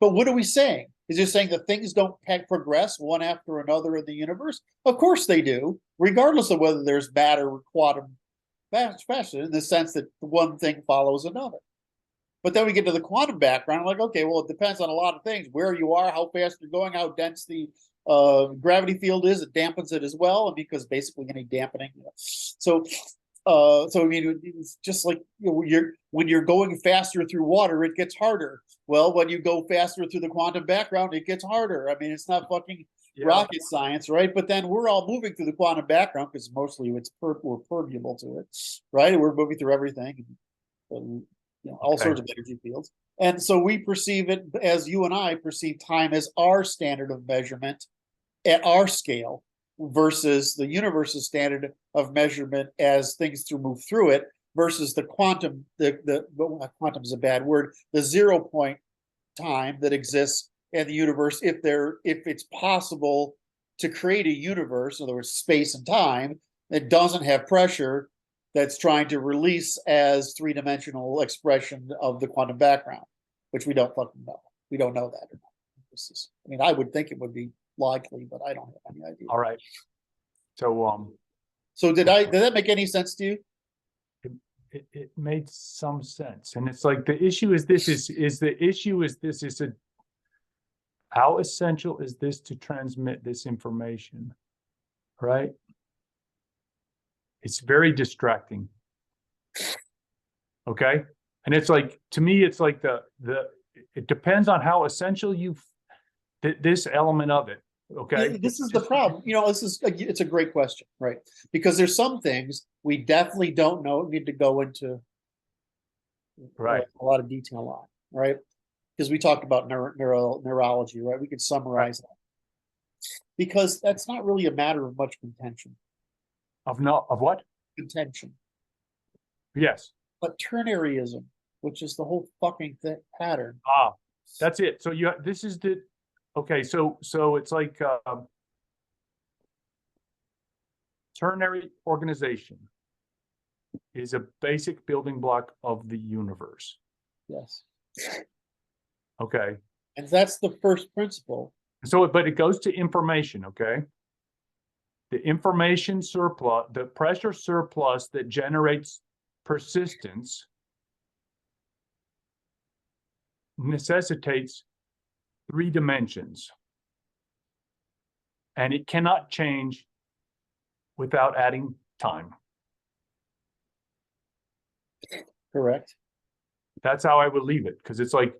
But what are we saying? Is it saying that things don't progress one after another in the universe? Of course they do, regardless of whether there's matter or quantum fashion, in the sense that one thing follows another. But then we get to the quantum background, like, okay, well, it depends on a lot of things. Where you are, how fast you're going, how dense the gravity field is, it dampens it as well, and because basically any dampening. So I mean, it's just like, when you're going faster through water, it gets harder. Well, when you go faster through the quantum background, it gets harder. I mean, it's not fucking rocket science, right? But then we're all moving through the quantum background because mostly we're permeable to it, right? We're moving through everything, and all sorts of energy fields. And so we perceive it, as you and I perceive time, as our standard of measurement at our scale, versus the universe's standard of measurement as things move through it, versus the quantum, quantum is a bad word, the 0 point time that exists in the universe, if it's possible to create a universe, in other words, space and time, that doesn't have pressure, that's trying to release as three-dimensional expression of the quantum background, which we don't fucking know. We don't know that or not. I mean, I would think it would be likely, but I don't have any idea. All right. So did that make any sense to you? It made some sense. And it's like, the issue is this is how essential is this to transmit this information, right? It's very distracting. Okay. And it's like, to me, it's like it depends on how essential this element of it. Okay. This is the problem. It's a great question, right? Because there's some things we definitely don't need to go into Right. a lot of detail on, right? Because we talked about neurology, right? We could summarize that. Because that's not really a matter of much contention. Of what? Contention. Yes. But ternaryism, which is the whole fucking pattern. That's it. So this is the, okay. So it's like, ternary organization is a basic building block of the universe. Yes. Okay. And that's the first principle. So, but it goes to information, okay? The information surplus, the pressure surplus that generates persistence necessitates 3 dimensions. And it cannot change without adding time. Correct. That's how I would leave it, because it's like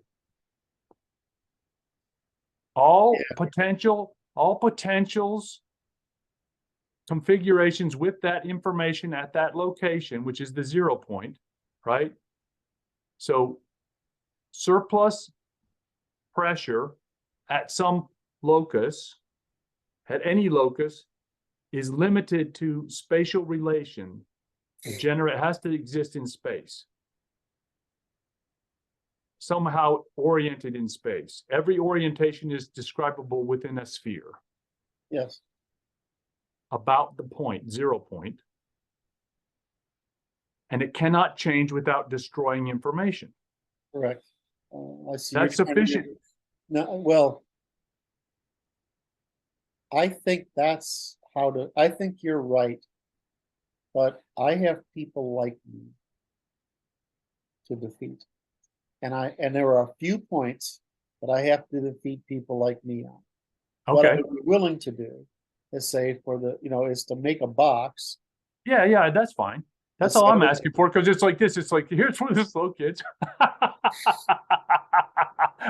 all potentials, configurations with that information at that location, which is the 0 point, right? So surplus pressure at some locus, at any locus, is limited to spatial relation. It has to exist in space. Somehow oriented in space. Every orientation is describable within a sphere. Yes. About the point, 0 point. And it cannot change without destroying information. Correct. I see. That's sufficient. No, well, I think I think you're right, but I have people like me to defeat. And there are a few points that I have to defeat people like me on. What I Okay. would be willing to do is say is to make a box. Yeah, that's fine. That's all I'm asking for, because it's like this. It's like, here's one of the slow kids.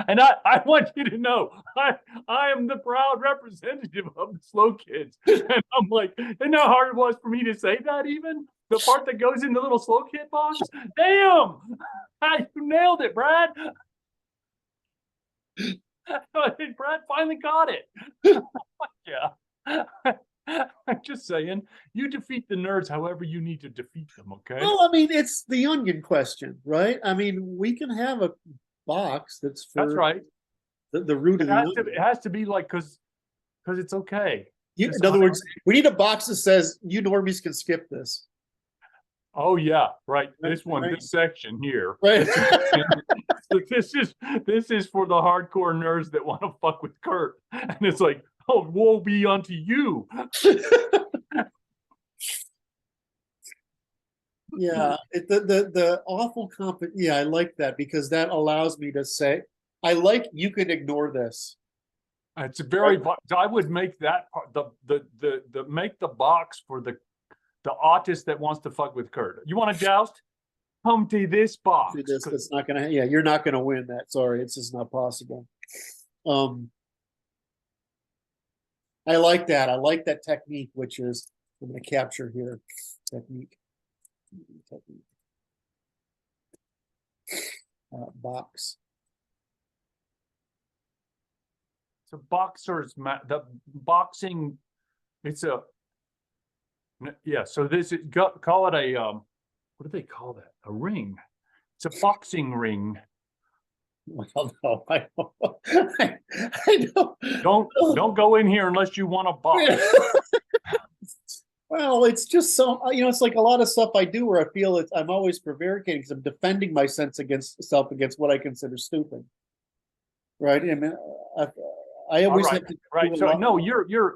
And I want you to know, I am the proud representative of the slow kids. And I'm like, you know how hard it was for me to say that even? The part that goes in the little slow kid box? Damn! You nailed it, Brad. Brad finally got it. Yeah. I'm just saying, you defeat the nerds however you need to defeat them, okay? Well, I mean, it's the onion question, right? I mean, we can have a box that's for That's right. The root of the onion. It has to be like, because it's okay. In other words, we need a box that says you normies can skip this. Oh yeah, right. This one, this section here. Right. So this is for the hardcore nerds that want to fuck with Kurt. And it's like, oh, woe be unto you. Yeah, the awful yeah, I like that, because that allows me to say, you can ignore this. It's very, I would make that part, make the box for the autist that wants to fuck with Kurt. You want to joust? Come to this box. It's not gonna, yeah, you're not gonna win that. Sorry, it's just not possible. I like that. I like that technique, which is, I'm gonna capture here, technique. Box. So boxers, the boxing, it's a, yeah. So this is, call it a, what do they call that? A ring. It's a boxing ring. Well, no, I don't go in here unless you want to box. Well, it's just so, it's like a lot of stuff I do where I feel I'm always prevaricating because I'm defending my sense against what I consider stupid. Right? I mean, I always have to. Right. So no,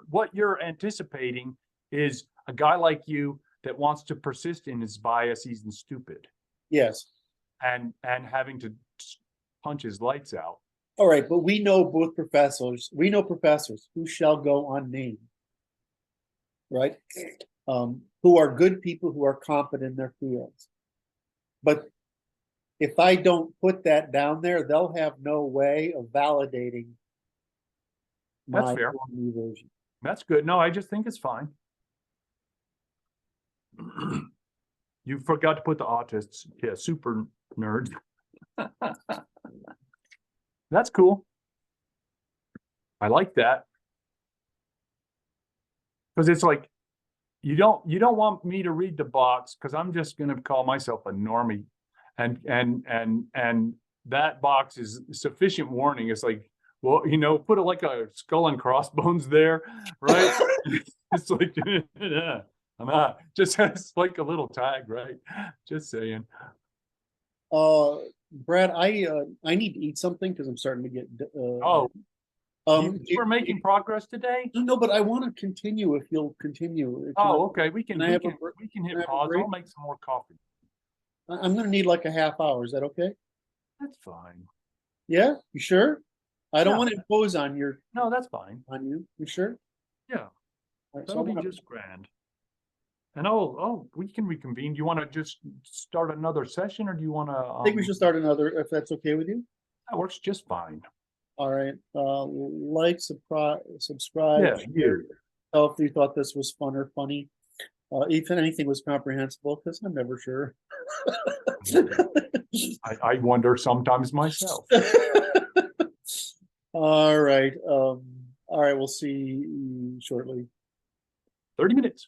what you're anticipating is a guy like you that wants to persist in his biases and stupid. Yes. And having to punch his lights out. All right, but we know professors who shall go unnamed, right? Who are good people who are competent in their fields. But if I don't put that down there, they'll have no way of validating That's my fair. new version. That's good. No, I just think it's fine. You forgot to put the autists. Yeah, super nerds. That's cool. I like that. Because it's like, you don't want me to read the box because I'm just going to call myself a normie. And that box is sufficient warning. It's like, well, put it like a skull and crossbones there, right? It's like, I'm not just it's like a little tag, right? Just saying. Brad, I need to eat something because I'm starting to get We're making progress today. No, but I want to continue if you'll continue. Okay. We can hit I pause. I'll make some more coffee. I'm gonna need like a half hour. Is that okay? That's fine. Yeah, you sure? I don't Yeah. want to impose on No, that's fine. you. You sure? Yeah. All right, That'll be just grand. And we can reconvene. Do you want to just start another session, or do you want to? I think we should start another, if that's okay with you. That works just fine. All right. Like, subscribe. Yeah, you. Tell if you thought this was fun or funny. If anything was comprehensible, because I'm never sure. I wonder sometimes myself. All right. All right. We'll see you shortly. 30 minutes.